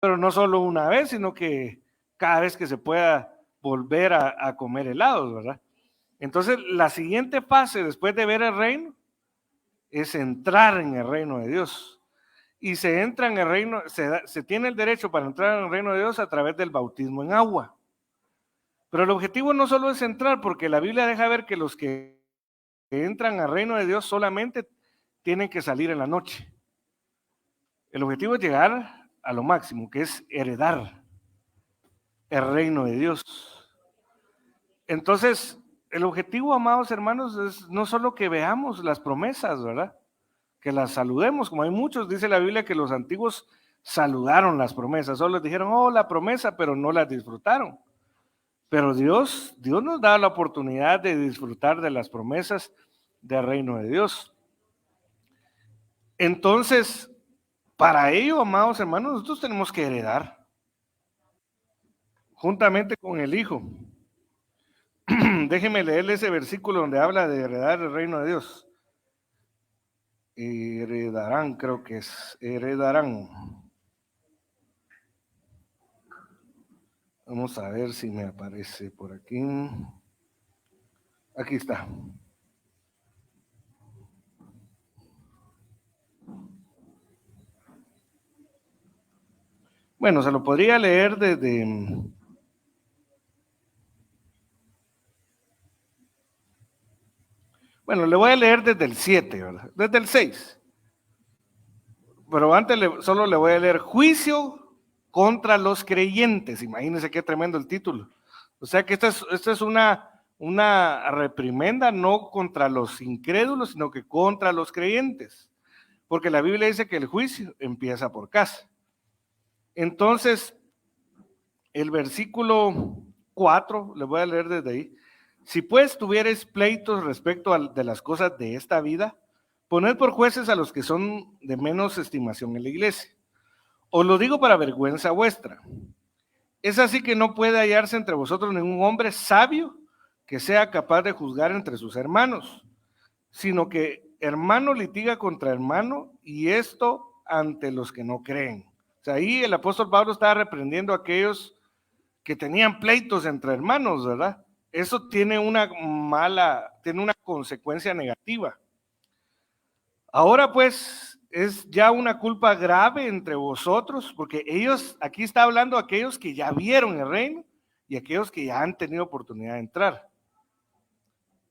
pero no solo una vez, sino que cada vez que se pueda volver a comer helados, ¿verdad? Entonces, la siguiente fase después de ver el reino es entrar en el reino de Dios. Y se entra en el reino, se tiene el derecho para entrar en el reino de Dios a través del bautismo en agua. Pero el objetivo no solo es entrar, porque la Biblia deja ver que los que entran al reino de Dios solamente tienen que salir en la noche. El objetivo es llegar a lo máximo, que es heredar el reino de Dios. Entonces, el objetivo, amados hermanos, es no solo que veamos las promesas, ¿verdad? Que las saludemos, como hay muchos, dice la Biblia que los antiguos saludaron las promesas, solo les dijeron, oh, la promesa, pero no las disfrutaron. Pero Dios nos da la oportunidad de disfrutar de las promesas del reino de Dios. Entonces, para ello, amados hermanos, nosotros tenemos que heredar juntamente con el Hijo. Déjenme leerle ese versículo donde habla de heredar el reino de Dios. Heredarán, creo que es, heredarán. Vamos a ver si me aparece por aquí. Aquí está. Bueno, se lo podría leer desde... Bueno, le voy a leer desde el 7, ¿verdad? Desde el 6. Pero antes solo le voy a leer juicio contra los creyentes. Imagínense qué tremendo el título. O sea que esta es una reprimenda no contra los incrédulos, sino que contra los creyentes. Porque la Biblia dice que el juicio empieza por casa. Entonces, el versículo 4, le voy a leer desde ahí. Si pues tuvieres pleitos respecto de las cosas de esta vida, poned por jueces a los que son de menos estimación en la iglesia. Os lo digo para vergüenza vuestra. Es así que no puede hallarse entre vosotros ningún hombre sabio que sea capaz de juzgar entre sus hermanos, sino que hermano litiga contra hermano, y esto ante los que no creen. O sea, ahí el apóstol Pablo estaba reprendiendo a aquellos que tenían pleitos entre hermanos, ¿verdad? Eso tiene una consecuencia negativa. Ahora pues es ya una culpa grave entre vosotros, porque ellos, aquí está hablando aquellos que ya vieron el reino y aquellos que ya han tenido oportunidad de entrar.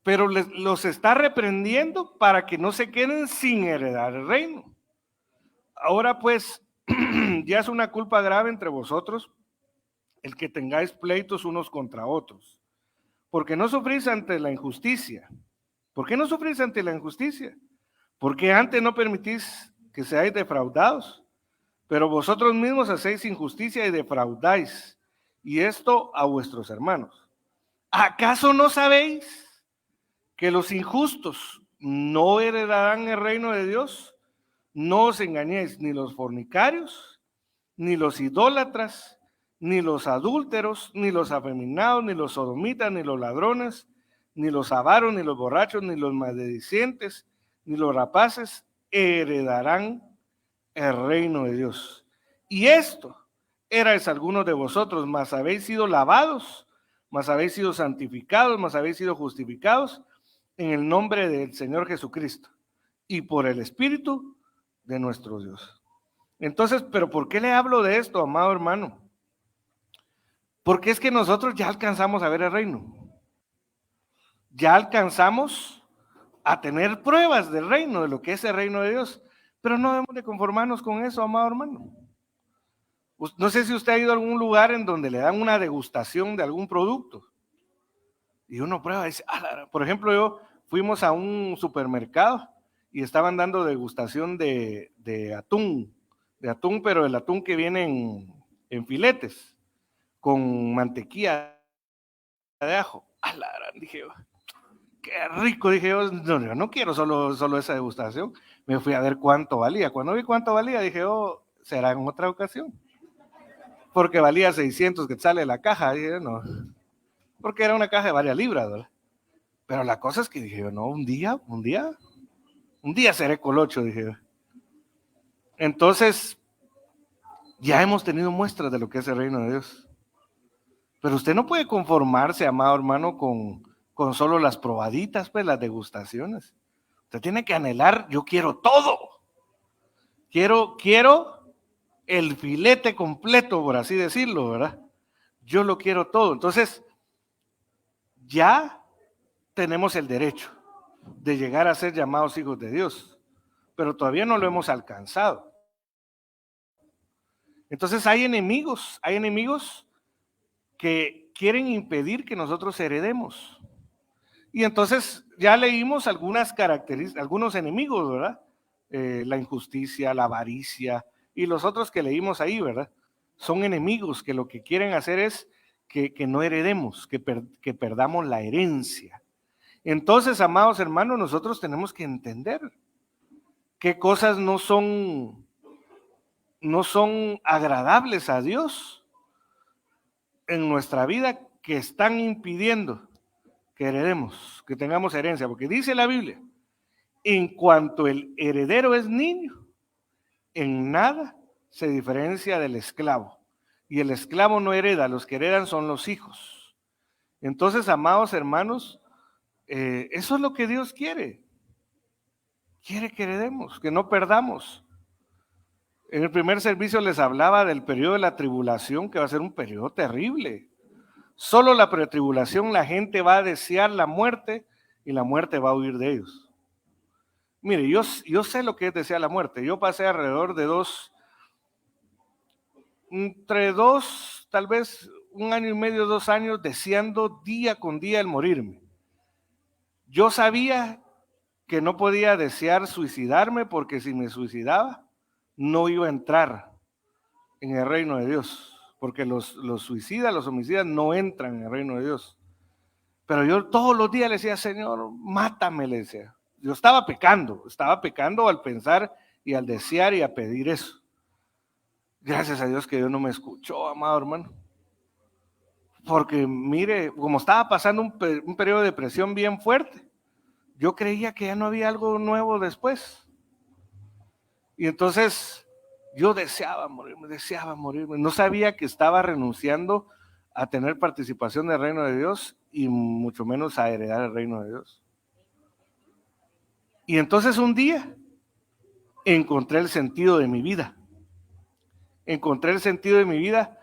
Pero los está reprendiendo para que no se queden sin heredar el reino. Ahora pues ya es una culpa grave entre vosotros el que tengáis pleitos unos contra otros, porque no sufrís ante la injusticia. ¿Por qué no sufrís ante la injusticia? Porque antes no permitís que seáis defraudados, pero vosotros mismos hacéis injusticia y defraudáis, y esto a vuestros hermanos. ¿Acaso no sabéis que los injustos no heredarán el reino de Dios? No os engañéis, ni los fornicarios, ni los idólatras, ni los adúlteros, ni los afeminados, ni los sodomitas, ni los ladrones, ni los avaros, ni los borrachos, ni los maldicientes, ni los rapaces heredarán el reino de Dios. Y esto erais algunos de vosotros, mas habéis sido lavados, mas habéis sido santificados, mas habéis sido justificados en el nombre del Señor Jesucristo y por el Espíritu de nuestro Dios. Entonces, ¿pero por qué le hablo de esto, amado hermano? Porque es que nosotros ya alcanzamos a ver el reino. Ya alcanzamos a tener pruebas del reino, de lo que es el reino de Dios. Pero no debemos de conformarnos con eso, amado hermano. No sé si usted ha ido a algún lugar en donde le dan una degustación de algún producto. Y uno prueba y dice, por ejemplo, fuimos a un supermercado y estaban dando degustación de atún, pero el atún que viene en filetes, con mantequilla de ajo. Dije yo, qué rico, dije yo, no quiero solo esa degustación. Me fui a ver cuánto valía. Cuando vi cuánto valía, dije yo, será en otra ocasión. Porque valía 600 quetzales la caja, dije no. Porque era una caja de varias libras, ¿verdad? Pero la cosa es que dije yo, no, un día seré colocho, dije yo. Entonces, Ya hemos tenido muestras de lo que es el reino de Dios. Pero usted no puede conformarse, amado hermano, con solo las probaditas, pues las degustaciones. Usted tiene que anhelar, yo quiero todo. Quiero el filete completo, por así decirlo, ¿verdad? Yo lo quiero todo. Entonces, ya tenemos el derecho de llegar a ser llamados hijos de Dios, pero todavía no lo hemos alcanzado. Entonces hay enemigos que quieren impedir que nosotros heredemos. Y entonces ya leímos algunas características, algunos enemigos, ¿verdad? La injusticia, la avaricia y los otros que leímos ahí, ¿verdad? Son enemigos que lo que quieren hacer es que no heredemos, que perdamos la herencia. Entonces, amados hermanos, nosotros tenemos que entender qué cosas no son agradables a Dios en nuestra vida que están impidiendo que heredemos, que tengamos herencia, porque dice la Biblia, en cuanto el heredero es niño, en nada se diferencia del esclavo. Y el esclavo no hereda, los que heredan son los hijos. Entonces, amados hermanos, eso es lo que Dios quiere. Quiere que heredemos, que no perdamos. En el primer servicio les hablaba del periodo de la tribulación, que va a ser un periodo terrible. Solo la pretribulación, la gente va a desear la muerte y la muerte va a huir de ellos. Mire, yo sé lo que es desear la muerte. Yo pasé alrededor de entre dos, tal vez 1 año y medio, 2 años, deseando día con día el morirme. Yo sabía que no podía desear suicidarme porque si me suicidaba, no iba a entrar en el reino de Dios, porque los suicidas, los homicidas no entran en el reino de Dios. Pero yo todos los días le decía, Señor, mátame, le decía. Yo estaba pecando al pensar y al desear y a pedir eso. Gracias a Dios que Dios no me escuchó, amado hermano. Porque mire, como estaba pasando un periodo de depresión bien fuerte, yo creía que ya no había algo nuevo después. Y entonces yo deseaba morirme. No sabía que estaba renunciando a tener participación del reino de Dios y mucho menos a heredar el reino de Dios. Y entonces un día encontré el sentido de mi vida. Encontré el sentido de mi vida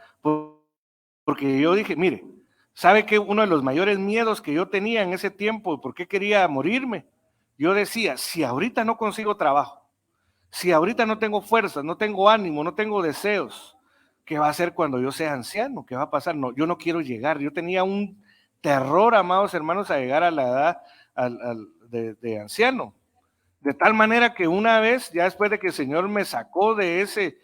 porque yo dije, mire, ¿sabe qué? Uno de los mayores miedos que yo tenía en ese tiempo, ¿por qué quería morirme? Yo decía, si ahorita no consigo trabajo, si ahorita no tengo fuerzas, no tengo ánimo, no tengo deseos, ¿qué va a hacer cuando yo sea anciano? ¿Qué va a pasar? No, yo no quiero llegar. Yo tenía un terror, amados hermanos, a llegar a la edad de anciano. De tal manera que una vez, ya después de que el Señor me sacó de ese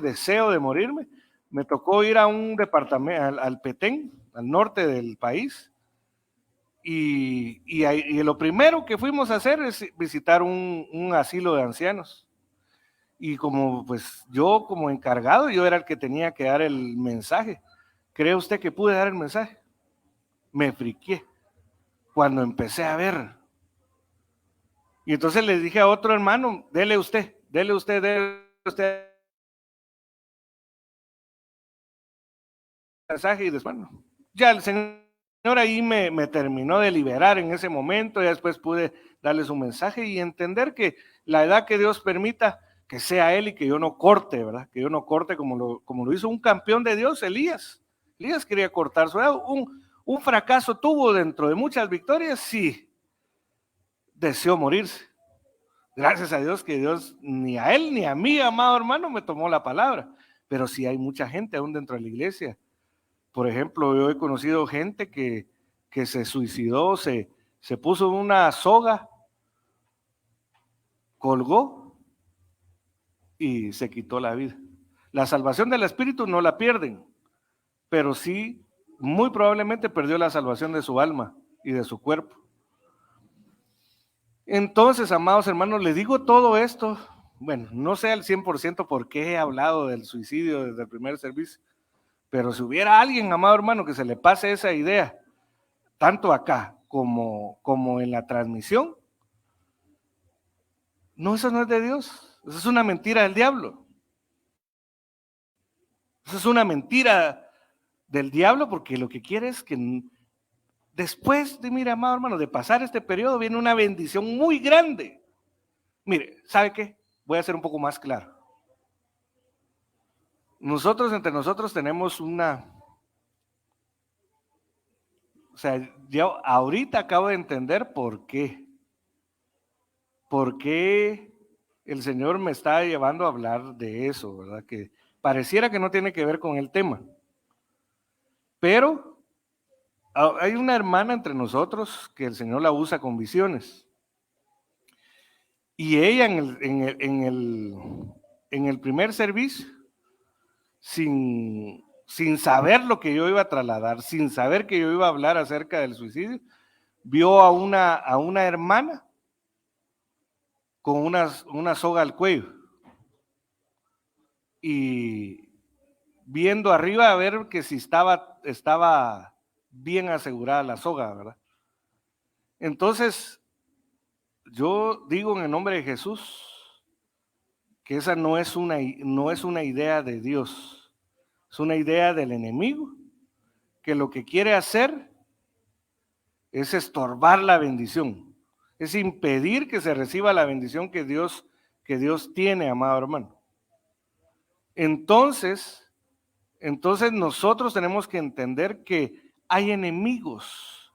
deseo de morirme, me tocó ir a un departamento, al Petén, al norte del país, y lo primero que fuimos a hacer es visitar un asilo de ancianos. Y como pues yo como encargado, yo era el que tenía que dar el mensaje. ¿Cree usted que pude dar el mensaje? Me friqué cuando empecé a ver. Y entonces le dije a otro hermano, dele usted mensaje. Y después, bueno, ya el Señor ahí me terminó de liberar en ese momento, y después pude darles un mensaje y entender que la edad que Dios permita, que sea Él y que yo no corte, ¿verdad? Que yo no corte como lo hizo un campeón de Dios, Elías. Elías quería cortar su edad. Un fracaso tuvo dentro de muchas victorias, sí, deseó morirse. Gracias a Dios que Dios ni a él ni a mí, amado hermano, me tomó la palabra. Pero sí hay mucha gente aún dentro de la iglesia. Por ejemplo, yo he conocido gente que se suicidó, se puso una soga, colgó y se quitó la vida. La salvación del espíritu no la pierden, pero sí, muy probablemente perdió la salvación de su alma y de su cuerpo. Entonces, amados hermanos, les digo todo esto. Bueno, no sé al 100% por qué he hablado del suicidio desde el primer servicio, pero si hubiera alguien, amado hermano, que se le pase esa idea, tanto acá como en la transmisión, no, eso no es de Dios, eso es una mentira del diablo. Eso es una mentira del diablo, porque lo que quiere es que después de, mira, amado hermano, de pasar este periodo viene una bendición muy grande. Mire, ¿sabe qué? Voy a ser un poco más claro. Nosotros, entre nosotros, tenemos o sea, yo ahorita acabo de entender por qué el Señor me está llevando a hablar de eso, ¿verdad? Que pareciera que no tiene que ver con el tema. Pero hay una hermana entre nosotros que el Señor la usa con visiones. Y ella en el primer servicio, sin saber lo que yo iba a trasladar, sin saber que yo iba a hablar acerca del suicidio, vio a una hermana con una soga al cuello. Y viendo arriba a ver que si estaba bien asegurada la soga, ¿verdad? Entonces, yo digo en el nombre de Jesús que esa no es una idea de Dios, es una idea del enemigo, que lo que quiere hacer es estorbar la bendición, es impedir que se reciba la bendición que Dios tiene, amado hermano. Entonces nosotros tenemos que entender que hay enemigos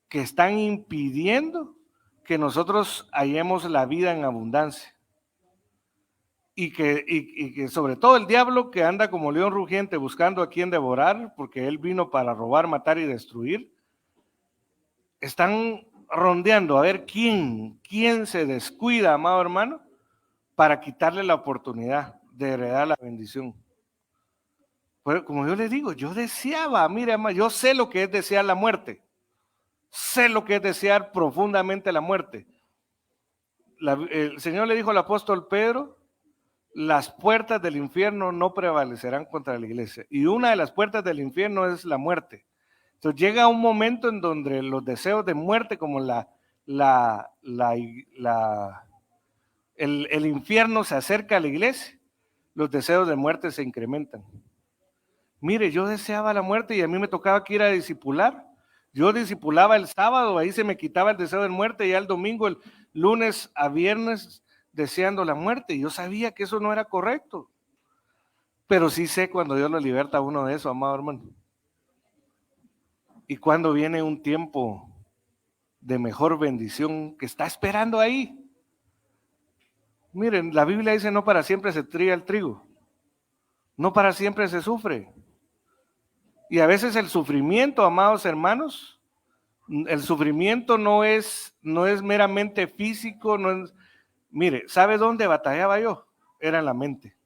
que están impidiendo que nosotros hallemos la vida en abundancia. Y que sobre todo el diablo, que anda como león rugiente buscando a quien devorar, porque él vino para robar, matar y destruir, están rondeando a ver quién se descuida, amado hermano, para quitarle la oportunidad de heredar la bendición. Pero como yo les digo, yo deseaba, mire, hermano, yo sé lo que es desear la muerte, sé lo que es desear profundamente la muerte. El Señor le dijo al apóstol Pedro: las puertas del infierno no prevalecerán contra la iglesia. Y una de las puertas del infierno es la muerte. Entonces llega un momento en donde los deseos de muerte, como el infierno se acerca a la iglesia, los deseos de muerte se incrementan. Mire, yo deseaba la muerte y a mí me tocaba que ir a discipular. Yo discipulaba el sábado, ahí se me quitaba el deseo de muerte, y ya el domingo, el lunes a viernes, deseando la muerte. Yo sabía que eso no era correcto, pero sí sé cuando Dios lo liberta a uno de eso, amado hermano. Y cuando viene un tiempo de mejor bendición que está esperando ahí. Miren, la Biblia dice: no para siempre se trilla el trigo, no para siempre se sufre. Y a veces el sufrimiento, amados hermanos, el sufrimiento no es meramente físico, no es. Mire, ¿sabe dónde batallaba yo? Era en la mente.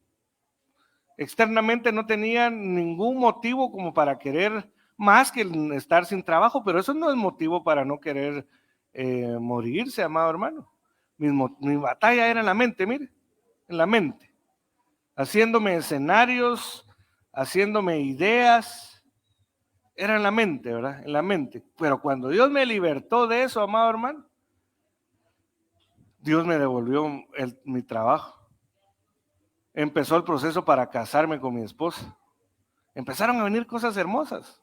Externamente no tenía ningún motivo como para querer más que estar sin trabajo, pero eso no es motivo para no querer morirse, amado hermano. Mi batalla era en la mente, mire, en la mente, haciéndome escenarios, haciéndome ideas, era en la mente, ¿verdad? En la mente. Pero cuando Dios me libertó de eso, amado hermano, Dios me devolvió mi trabajo. Empezó el proceso para casarme con mi esposa. Empezaron a venir cosas hermosas.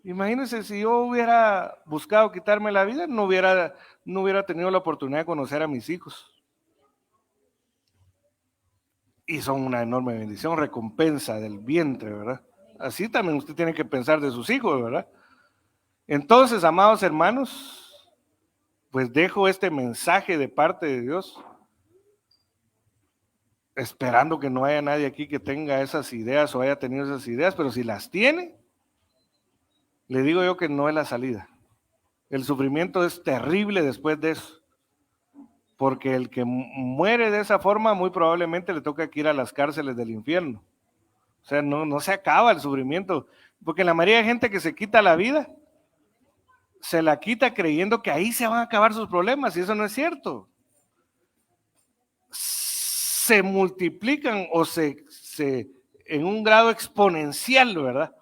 Imagínense, si yo hubiera buscado quitarme la vida, no hubiera tenido la oportunidad de conocer a mis hijos. Y son una enorme bendición, recompensa del vientre, ¿verdad? Así también usted tiene que pensar de sus hijos, ¿verdad? Entonces, amados hermanos, pues dejo este mensaje de parte de Dios, esperando que no haya nadie aquí que tenga esas ideas o haya tenido esas ideas, pero si las tiene, le digo yo que no es la salida. El sufrimiento es terrible después de eso, porque el que muere de esa forma muy probablemente le toca que ir a las cárceles del infierno. O sea, no se acaba el sufrimiento, porque la mayoría de gente que se quita la vida, se la quita creyendo que ahí se van a acabar sus problemas, y eso no es cierto. Se multiplican o en un grado exponencial, ¿verdad?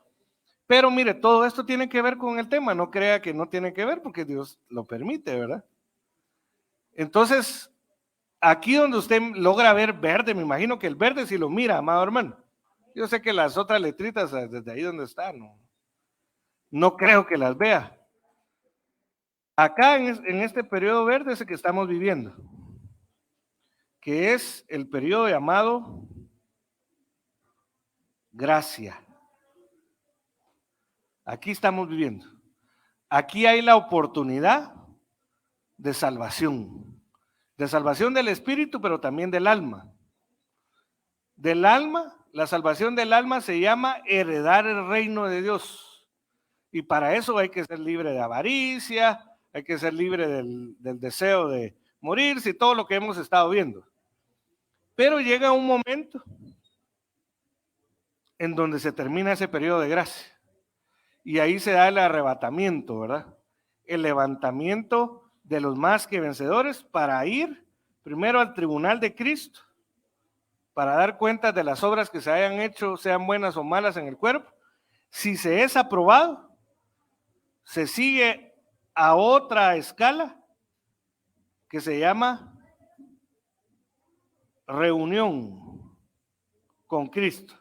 Pero mire, todo esto tiene que ver con el tema, no crea que no tiene que ver, porque Dios lo permite, ¿verdad? Entonces, Aquí donde usted logra ver verde, me imagino que el verde si lo mira, amado hermano. Yo sé que las otras letritas desde ahí donde está, no creo que las vea. Acá en este periodo verde es el que estamos viviendo, que es el periodo llamado gracia. Aquí estamos viviendo. Aquí hay la oportunidad de salvación del espíritu, pero también del alma. Del alma, la salvación del alma se llama heredar el reino de Dios. Y para eso hay que ser libre de avaricia, hay que ser libre del deseo de morirse y todo lo que hemos estado viendo. Pero llega un momento en donde se termina ese periodo de gracia. Y ahí se da el arrebatamiento, ¿verdad? El levantamiento de los más que vencedores para ir primero al tribunal de Cristo, para dar cuenta de las obras que se hayan hecho, sean buenas o malas en el cuerpo. Si se es aprobado, se sigue a otra escala que se llama reunión con Cristo,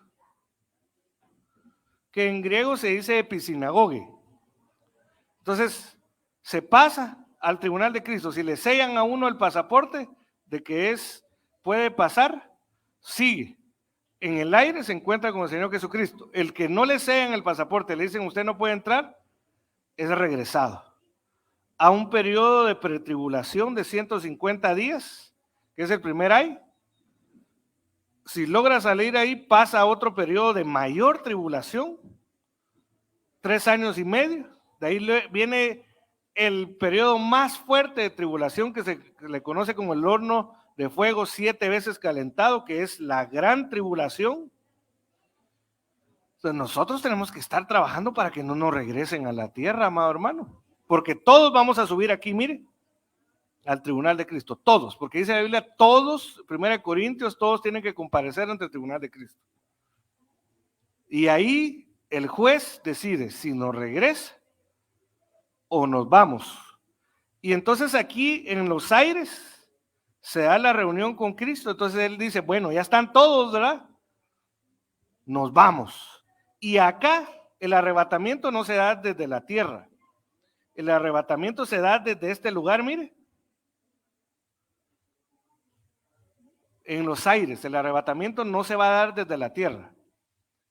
que en griego se dice episinagoge. Entonces, se pasa al tribunal de Cristo. Si le sellan a uno el pasaporte de que puede pasar, sigue. En el aire se encuentra con el Señor Jesucristo. El que no le sellan el pasaporte, le dicen usted no puede entrar, es regresado a un periodo de pretribulación de 150 días, que es el primer año. Si logra salir ahí, pasa a otro periodo de mayor tribulación, 3 años y medio. De ahí viene el periodo más fuerte de tribulación que se le conoce como el horno de fuego 7 veces calentado, que es la gran tribulación. Entonces nosotros tenemos que estar trabajando para que no nos regresen a la tierra, amado hermano, porque todos vamos a subir aquí, mire, al tribunal de Cristo, todos, porque dice la Biblia, todos, 1 Corintios, todos tienen que comparecer ante el tribunal de Cristo. Y ahí el juez decide si nos regresa o nos vamos. Y entonces aquí en los aires se da la reunión con Cristo. Entonces él dice, bueno, ya están todos, ¿verdad? Nos vamos. Y acá el arrebatamiento no se da desde la tierra. El arrebatamiento se da desde este lugar, mire. En los aires, el arrebatamiento no se va a dar desde la tierra.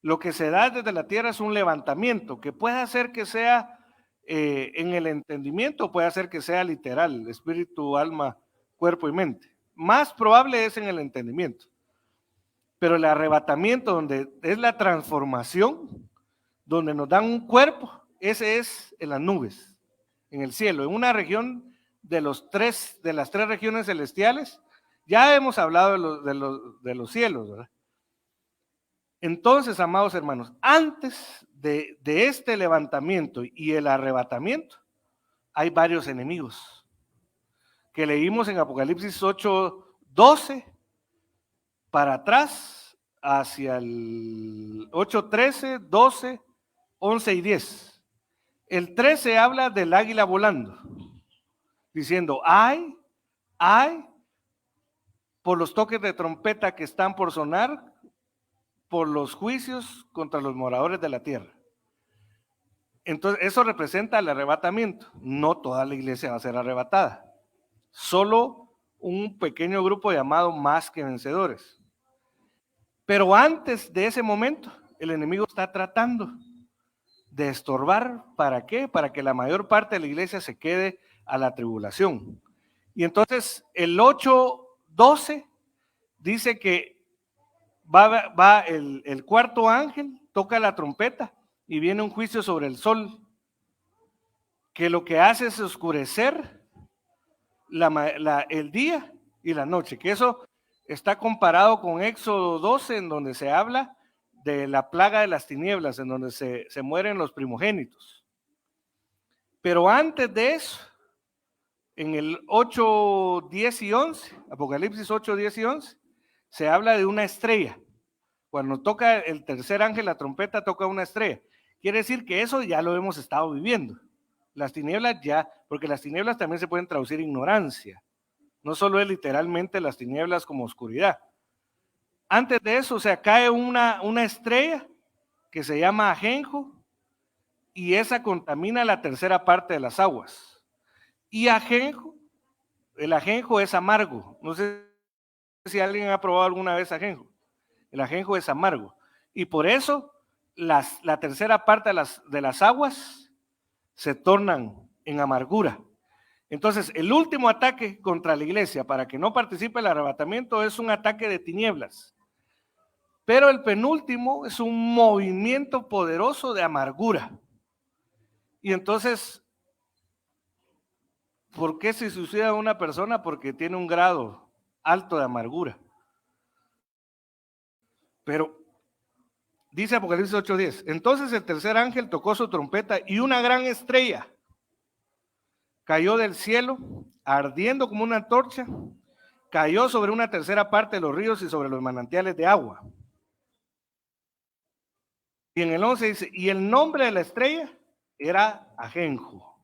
Lo que se da desde la tierra es un levantamiento, que puede hacer que sea en el entendimiento, puede hacer que sea literal, espíritu, alma, cuerpo y mente. Más probable es en el entendimiento. Pero el arrebatamiento, donde es la transformación, donde nos dan un cuerpo, ese es en las nubes, en el cielo, en una región de las 3 regiones celestiales. Ya hemos hablado de los cielos, ¿verdad? Entonces, amados hermanos, antes de este levantamiento y el arrebatamiento, hay varios enemigos que leímos en Apocalipsis 8:12 para atrás hacia el 8:13, 12, 11 y 10. El 13 habla del águila volando, diciendo, ay, por los toques de trompeta que están por sonar, por los juicios contra los moradores de la tierra. Entonces, eso representa el arrebatamiento. No toda la iglesia va a ser arrebatada. Solo un pequeño grupo llamado más que vencedores. Pero antes de ese momento, el enemigo está tratando de estorbar. ¿Para qué? Para que la mayor parte de la iglesia se quede a la tribulación. Y entonces, el 8:12 dice que va el cuarto ángel, toca la trompeta y viene un juicio sobre el sol, que lo que hace es oscurecer el día y la noche, que eso está comparado con Éxodo 12, en donde se habla de la plaga de las tinieblas, en donde se mueren los primogénitos. Pero antes de eso, en el 8, 10 y 11, Apocalipsis 8, 10 y 11, se habla de una estrella. Cuando toca el tercer ángel la trompeta, toca una estrella. Quiere decir que eso ya lo hemos estado viviendo. Las tinieblas ya, porque las tinieblas también se pueden traducir ignorancia, No solo es literalmente las tinieblas como oscuridad. Antes de eso, o sea, cae una estrella que se llama ajenjo, y esa contamina la tercera parte de las aguas. Y el ajenjo es amargo. No sé si alguien ha probado alguna vez ajenjo. El ajenjo es amargo. Y por eso la tercera parte de las aguas se tornan en amargura. Entonces, el último ataque contra la iglesia para que no participe el arrebatamiento es un ataque de tinieblas. Pero el penúltimo es un movimiento poderoso de amargura. Y entonces, ¿por qué se suicida una persona? Porque tiene un grado alto de amargura. Pero dice Apocalipsis 8:10, entonces el tercer ángel tocó su trompeta y una gran estrella cayó del cielo, ardiendo como una antorcha, cayó sobre una tercera parte de los ríos y sobre los manantiales de agua. Y en el 11 dice, y el nombre de la estrella era ajenjo.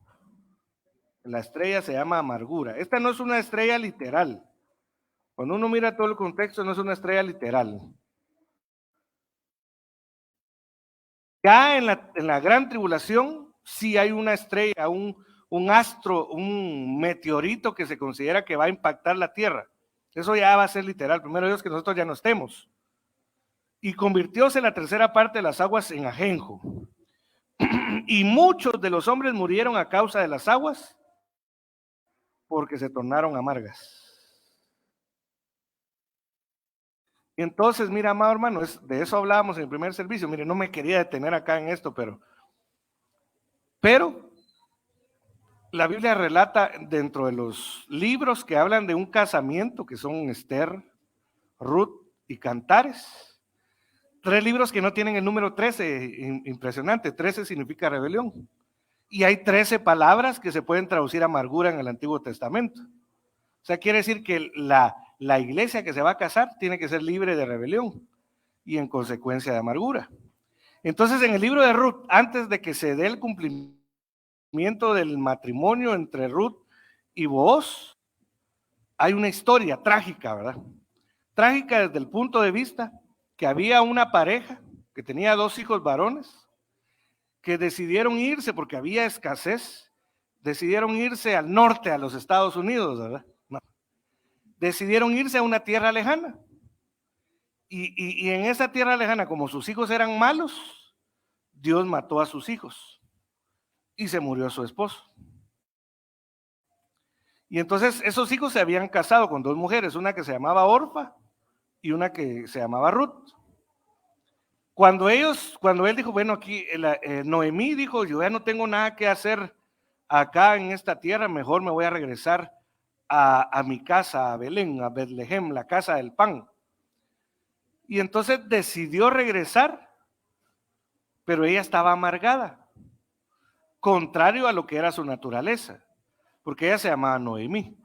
La estrella se llama amargura. Esta no es una estrella literal. Cuando uno mira todo el contexto, no es una estrella literal. Ya en la gran tribulación, sí hay una estrella, un astro, un meteorito que se considera que va a impactar la tierra. Eso ya va a ser literal. Primero Dios que nosotros ya no estemos. Y convirtióse la tercera parte de las aguas en ajenjo. Y muchos de los hombres murieron a causa de las aguas porque se tornaron amargas. Y entonces, mira, amado hermano, de eso hablábamos en el primer servicio. Mire, no me quería detener acá en esto, pero la Biblia relata dentro de los libros que hablan de un casamiento, que son Esther, Ruth y Cantares, 3 libros que no tienen el número 13, impresionante, 13 significa rebelión. Y hay 13 palabras que se pueden traducir amargura en el Antiguo Testamento. O sea, quiere decir que la iglesia que se va a casar tiene que ser libre de rebelión y en consecuencia de amargura. Entonces, en el libro de Ruth, antes de que se dé el cumplimiento del matrimonio entre Ruth y Booz, hay una historia trágica, ¿verdad? Trágica desde el punto de vista que había una pareja que tenía 2 hijos varones que decidieron irse porque había escasez, decidieron irse al norte, a los Estados Unidos, ¿verdad? No. Decidieron irse a una tierra lejana. Y en esa tierra lejana, como sus hijos eran malos, Dios mató a sus hijos y se murió su esposo. Y entonces esos hijos se habían casado con 2 mujeres, una que se llamaba Orfa y una que se llamaba Ruth. Cuando él dijo, bueno, aquí Noemí dijo, yo ya no tengo nada que hacer acá en esta tierra, mejor me voy a regresar a mi casa, a Belén, a Betlehem, la casa del pan. Y entonces decidió regresar, pero ella estaba amargada, contrario a lo que era su naturaleza, porque ella se llamaba Noemí,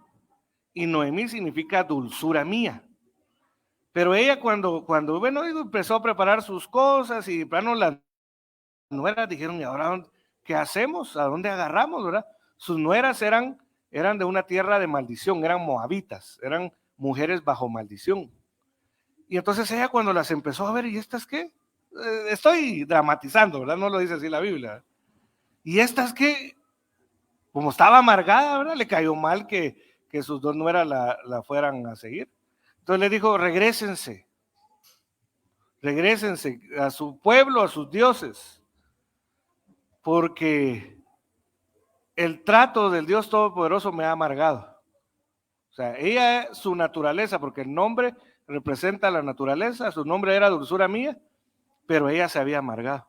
y Noemí significa dulzura mía. Pero ella cuando bueno, empezó a preparar sus cosas y plano las nueras dijeron, ¿y ahora qué hacemos? ¿A dónde agarramos, verdad? Sus nueras eran de una tierra de maldición, eran moabitas, eran mujeres bajo maldición. Y entonces ella cuando las empezó a ver, ¿y estas qué? Estoy dramatizando, ¿verdad? No lo dice así la Biblia. ¿Y estas qué? Como estaba amargada, ¿verdad? Le cayó mal que sus 2 nueras la fueran a seguir. Entonces le dijo, regrésense a su pueblo, a sus dioses, porque el trato del Dios Todopoderoso me ha amargado. O sea, ella, su naturaleza, porque el nombre representa la naturaleza, su nombre era dulzura mía, pero ella se había amargado.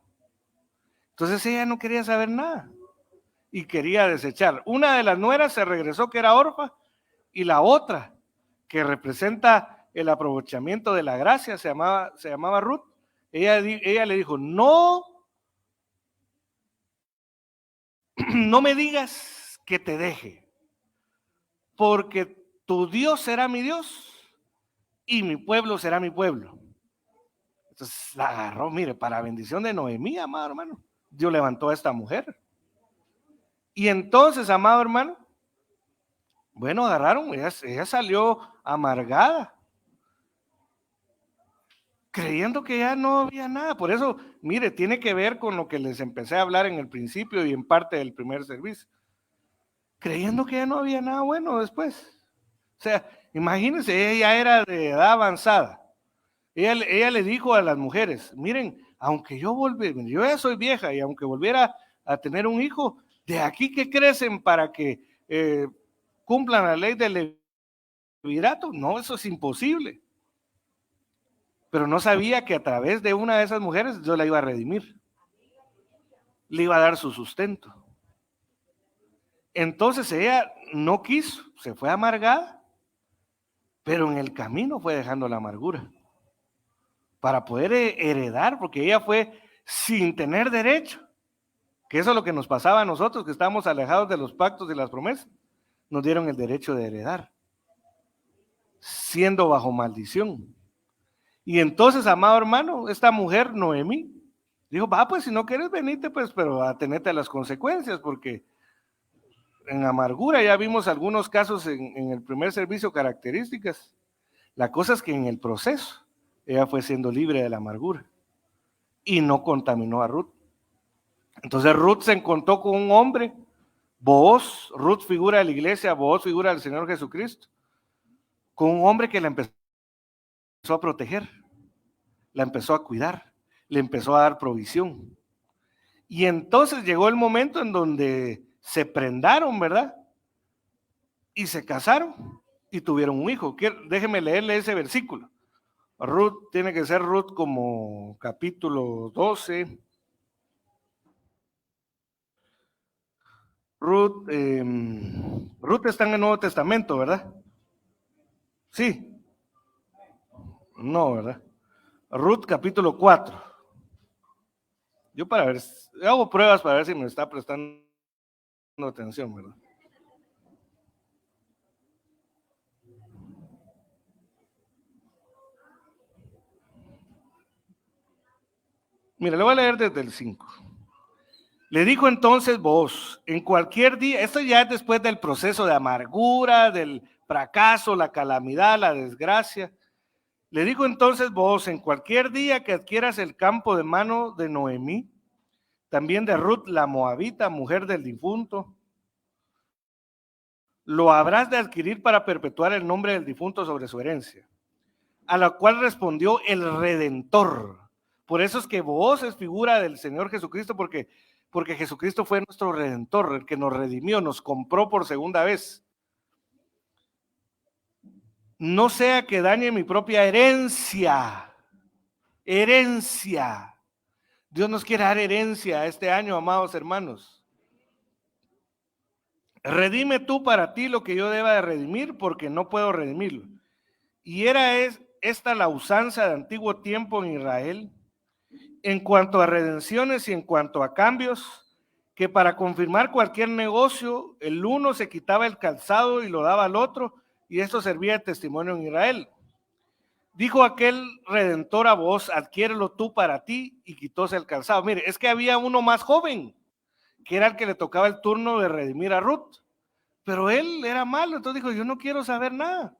Entonces ella no quería saber nada y quería desechar. Una de las nueras se regresó, que era Orfa, y la otra, que representa el aprovechamiento de la gracia, se llamaba Ruth. Ella le dijo, no me digas que te deje, porque tu Dios será mi Dios y mi pueblo será mi pueblo. Entonces la agarró, mire, para bendición de Noemí, amado hermano, Dios levantó a esta mujer. Y entonces, amado hermano, Bueno, agarraron, ella salió amargada, creyendo que ya no había nada. Por eso, mire, tiene que ver con lo que les empecé a hablar en el principio y en parte del primer servicio. Creyendo que ya no había nada bueno después. O sea, imagínense, ella era de edad avanzada. Ella le dijo a las mujeres, miren, aunque yo ya soy vieja y aunque volviera a tener un hijo, de aquí que crecen para que cumplan la ley del levirato, no, eso es imposible. Pero no sabía que a través de una de esas mujeres Dios la iba a redimir, le iba a dar su sustento. Entonces ella no quiso, se fue amargada, pero en el camino fue dejando la amargura para poder heredar, porque ella fue sin tener derecho, que eso es lo que nos pasaba a nosotros, que estábamos alejados de los pactos y las promesas. Nos dieron el derecho de heredar, siendo bajo maldición. Y entonces, amado hermano, esta mujer, Noemí, dijo, va, pues si no quieres venirte, pues, pero atenete a las consecuencias, porque en amargura ya vimos algunos casos en el primer servicio, características. La cosa es que en el proceso, ella fue siendo libre de la amargura y no contaminó a Ruth. Entonces Ruth se encontró con un hombre, Booz, Ruth figura de la iglesia, Booz figura del Señor Jesucristo, con un hombre que la empezó a proteger, la empezó a cuidar, le empezó a dar provisión. Y entonces llegó el momento en donde se prendaron, ¿verdad? Y se casaron y tuvieron un hijo. Déjeme leerle ese versículo. Ruth, tiene que ser Ruth como capítulo 12. Ruth está en el Nuevo Testamento, ¿verdad? Sí. No, ¿verdad? Ruth capítulo 4. Yo para ver, hago pruebas para ver si me está prestando atención, ¿verdad? Mira, le voy a leer desde el 5. Le dijo entonces Booz, en cualquier día, esto ya es después del proceso de amargura, del fracaso, la calamidad, la desgracia. Le dijo entonces Booz, en cualquier día que adquieras el campo de mano de Noemí, también de Ruth la moabita, mujer del difunto, lo habrás de adquirir para perpetuar el nombre del difunto sobre su herencia. A la cual respondió el Redentor. Por eso es que Booz es figura del Señor Jesucristo, porque Jesucristo fue nuestro Redentor, el que nos redimió, nos compró por segunda vez. No sea que dañe mi propia herencia. Herencia. Dios nos quiere dar herencia este año, amados hermanos. Redime tú para ti lo que yo deba de redimir, porque no puedo redimirlo. Y era esta la usanza de antiguo tiempo en Israel, en cuanto a redenciones y en cuanto a cambios, que para confirmar cualquier negocio, el uno se quitaba el calzado y lo daba al otro, y esto servía de testimonio en Israel. Dijo aquel Redentor a Booz, adquiérelo tú para ti, y quitóse el calzado. Mire, es que había uno más joven, que era el que le tocaba el turno de redimir a Ruth, pero él era malo, entonces dijo, yo no quiero saber nada,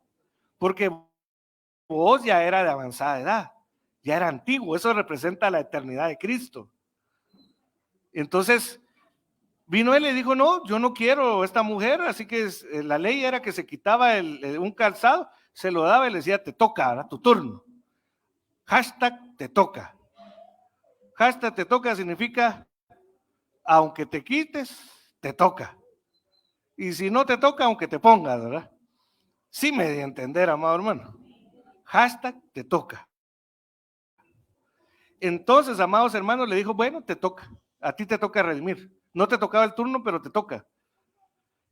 porque Booz ya era de avanzada edad, ya era antiguo, eso representa la eternidad de Cristo. Entonces vino él y dijo, no, yo no quiero esta mujer, así que la ley era que se quitaba un calzado, se lo daba y le decía, te toca, ¿verdad? Tu turno. Hashtag te toca. Hashtag te toca significa, aunque te quites, te toca. Y si no te toca, aunque te pongas, ¿verdad? Sí me di a entender, amado hermano. Hashtag te toca. Entonces, amados hermanos, le dijo, bueno, te toca. A ti te toca redimir. No te tocaba el turno, pero te toca.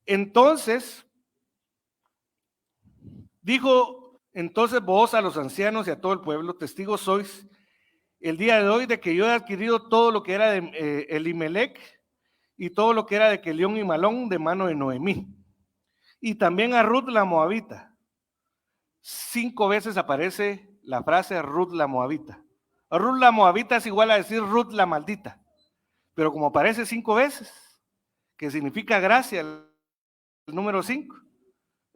Entonces, dijo entonces Booz a los ancianos y a todo el pueblo, testigos sois el día de hoy de que yo he adquirido todo lo que era de Elimelech y todo lo que era de Kelión y Malón de mano de Noemí. Y también a Ruth la moabita. 5 veces aparece la frase Ruth la moabita. Ruth la moabita es igual a decir Ruth la maldita. Pero como aparece 5 veces, que significa gracia, el número 5,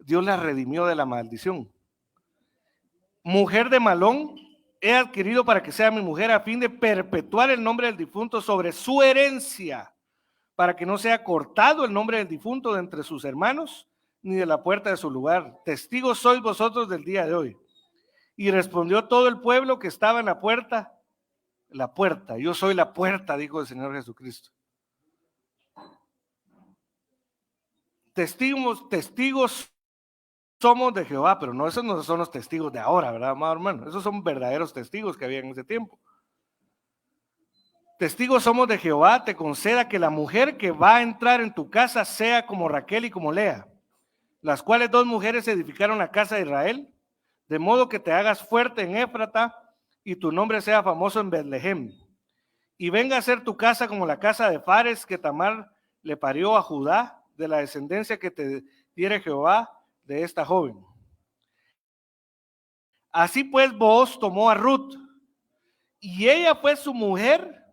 Dios la redimió de la maldición. Mujer de Malón, he adquirido para que sea mi mujer a fin de perpetuar el nombre del difunto sobre su herencia, para que no sea cortado el nombre del difunto de entre sus hermanos, ni de la puerta de su lugar. Testigos sois vosotros del día de hoy. Y respondió todo el pueblo que estaba en la puerta, yo soy la puerta, dijo el Señor Jesucristo. Testigos somos de Jehová, pero no, esos no son los testigos de ahora, ¿verdad, amado hermano? Esos son verdaderos testigos que había en ese tiempo. Testigos somos de Jehová, te conceda que la mujer que va a entrar en tu casa sea como Raquel y como Lea, las cuales dos mujeres edificaron la casa de Israel, de modo que te hagas fuerte en Éfrata y tu nombre sea famoso en Betlehem. Y venga a ser tu casa como la casa de Fares que Tamar le parió a Judá, de la descendencia que te diere Jehová de esta joven. Así pues Booz tomó a Ruth, y ella fue su mujer,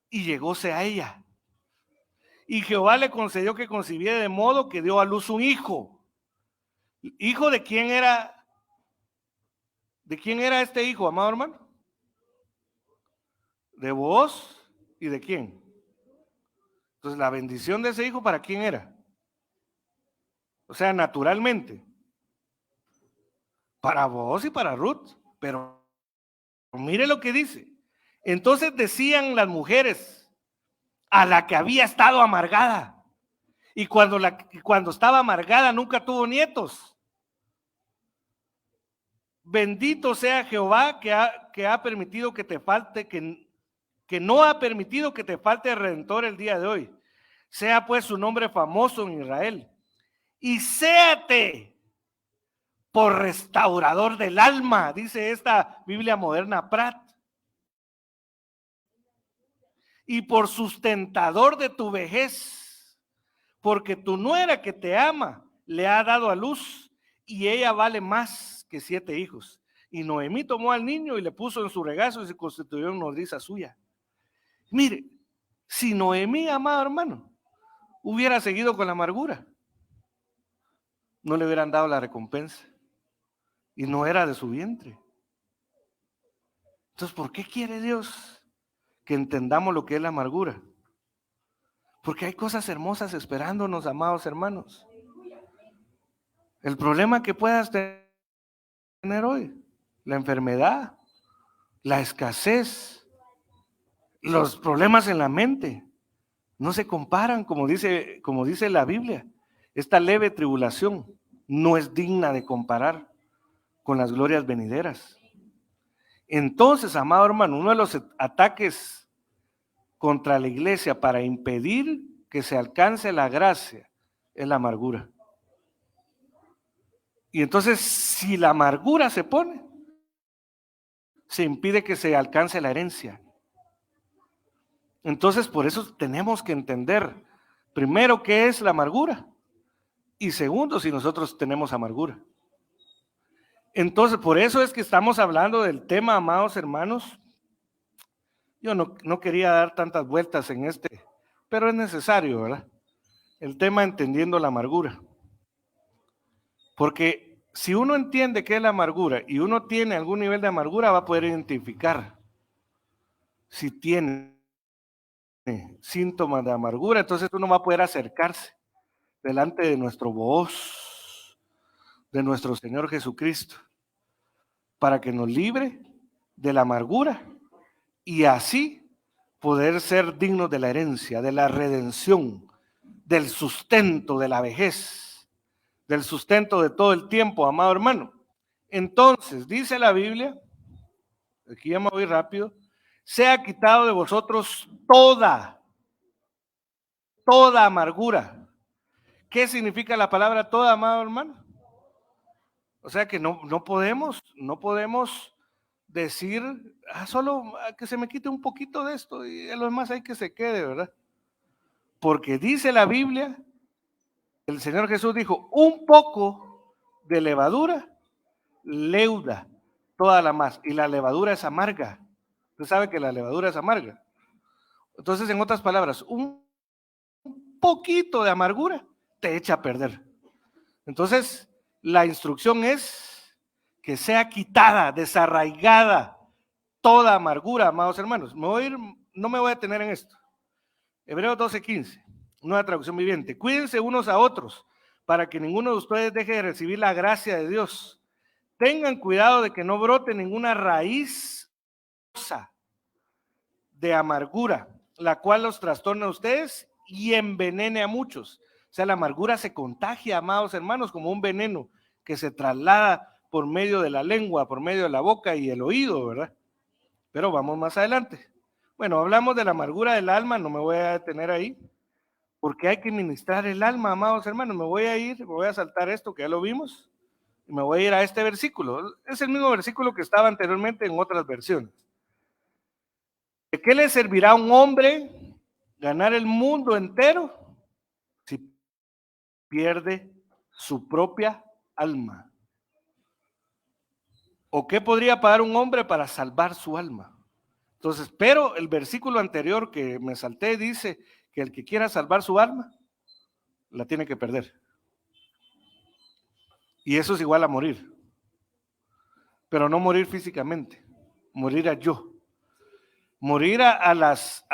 y llegóse a ella. Y Jehová le concedió que concibiera, de modo que dio a luz un hijo. ¿Hijo de quién era? ¿De quién era este hijo, amado hermano? De Booz. ¿Y de quién? Entonces, la bendición de ese hijo, ¿para quién era? O sea, naturalmente. Para Booz y para Ruth. Pero mire lo que dice. Entonces decían las mujeres, a la que había estado amargada. Y cuando estaba amargada nunca tuvo nietos. Bendito sea Jehová que ha permitido que te falte, que no ha permitido que te falte redentor el día de hoy. Sea pues su nombre famoso en Israel. Y séate por restaurador del alma, dice esta Biblia moderna Prat. Y por sustentador de tu vejez, porque tu nuera que te ama le ha dado a luz y ella vale más que 7 hijos. Y Noemí tomó al niño y le puso en su regazo y se constituyó en nodriza suya. Mire, si Noemí, amado hermano, hubiera seguido con la amargura, no le hubieran dado la recompensa y no era de su vientre. Entonces, ¿por qué quiere Dios que entendamos lo que es la amargura? Porque hay cosas hermosas esperándonos, amados hermanos. El problema que puedas tener hoy, la enfermedad, la escasez, los problemas en la mente, no se comparan, como dice la Biblia. Esta leve tribulación no es digna de comparar con las glorias venideras. Entonces, amado hermano, uno de los ataques contra la iglesia para impedir que se alcance la gracia es la amargura. Y entonces, si la amargura se pone, se impide que se alcance la herencia. Entonces, por eso tenemos que entender, primero, qué es la amargura. Y segundo, si nosotros tenemos amargura. Entonces, por eso es que estamos hablando del tema, amados hermanos. Yo no quería dar tantas vueltas en pero es necesario, ¿verdad? El tema entendiendo la amargura. Porque si uno entiende qué es la amargura y uno tiene algún nivel de amargura, va a poder identificar si tiene síntomas de amargura. Entonces uno va a poder acercarse delante de nuestro Booz, de nuestro Señor Jesucristo, para que nos libre de la amargura y así poder ser dignos de la herencia, de la redención, del sustento de la vejez, del sustento de todo el tiempo, amado hermano. Entonces, dice la Biblia, aquí ya me voy rápido, sea quitado de vosotros toda amargura. ¿Qué significa la palabra toda, amado hermano? O sea que no podemos decir, solo que se me quite un poquito de esto y a lo demás hay que se quede, ¿verdad? Porque dice la Biblia, el Señor Jesús dijo, un poco de levadura leuda toda la masa, y la levadura es amarga. Usted sabe que la levadura es amarga. Entonces, en otras palabras, un poquito de amargura te echa a perder. Entonces, la instrucción es que sea quitada, desarraigada toda amargura, amados hermanos. No me voy a detener en esto. Hebreos 12:15, nueva traducción viviente. Cuídense unos a otros para que ninguno de ustedes deje de recibir la gracia de Dios. Tengan cuidado de que no brote ninguna raíz de amargura, la cual los trastorne a ustedes y envenene a muchos. O sea, la amargura se contagia, amados hermanos, como un veneno que se traslada por medio de la lengua, por medio de la boca y el oído, ¿verdad? Pero vamos más adelante. Bueno, hablamos de la amargura del alma, no me voy a detener ahí, porque hay que ministrar el alma, amados hermanos. Me voy a saltar esto que ya lo vimos, y me voy a ir a este versículo. Es el mismo versículo que estaba anteriormente en otras versiones. ¿De qué le servirá a un hombre ganar el mundo entero si pierde su propia alma? ¿O qué podría pagar un hombre para salvar su alma? Entonces, pero el versículo anterior que me salté dice que el que quiera salvar su alma, la tiene que perder. Y eso es igual a morir. Pero no morir físicamente, morir a yo. Morir a las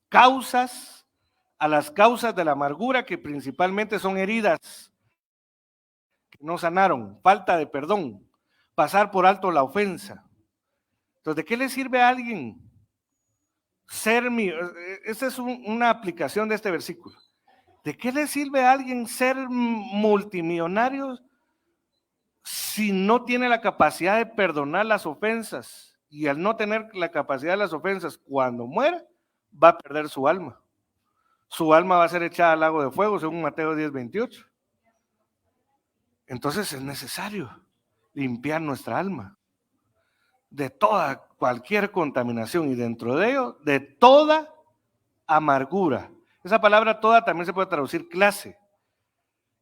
causas de la amargura, que principalmente son heridas que no sanaron, falta de perdón, pasar por alto la ofensa. Entonces, ¿de qué le sirve a alguien ser mío? Esa es una aplicación de este versículo. ¿De qué le sirve a alguien ser multimillonario si no tiene la capacidad de perdonar las ofensas? Y al no tener la capacidad de las ofensas, cuando muera, va a perder su alma. Su alma va a ser echada al lago de fuego, según Mateo 10:28. Entonces es necesario limpiar nuestra alma de toda, cualquier contaminación, y dentro de ello, de toda amargura. Esa palabra toda también se puede traducir clase.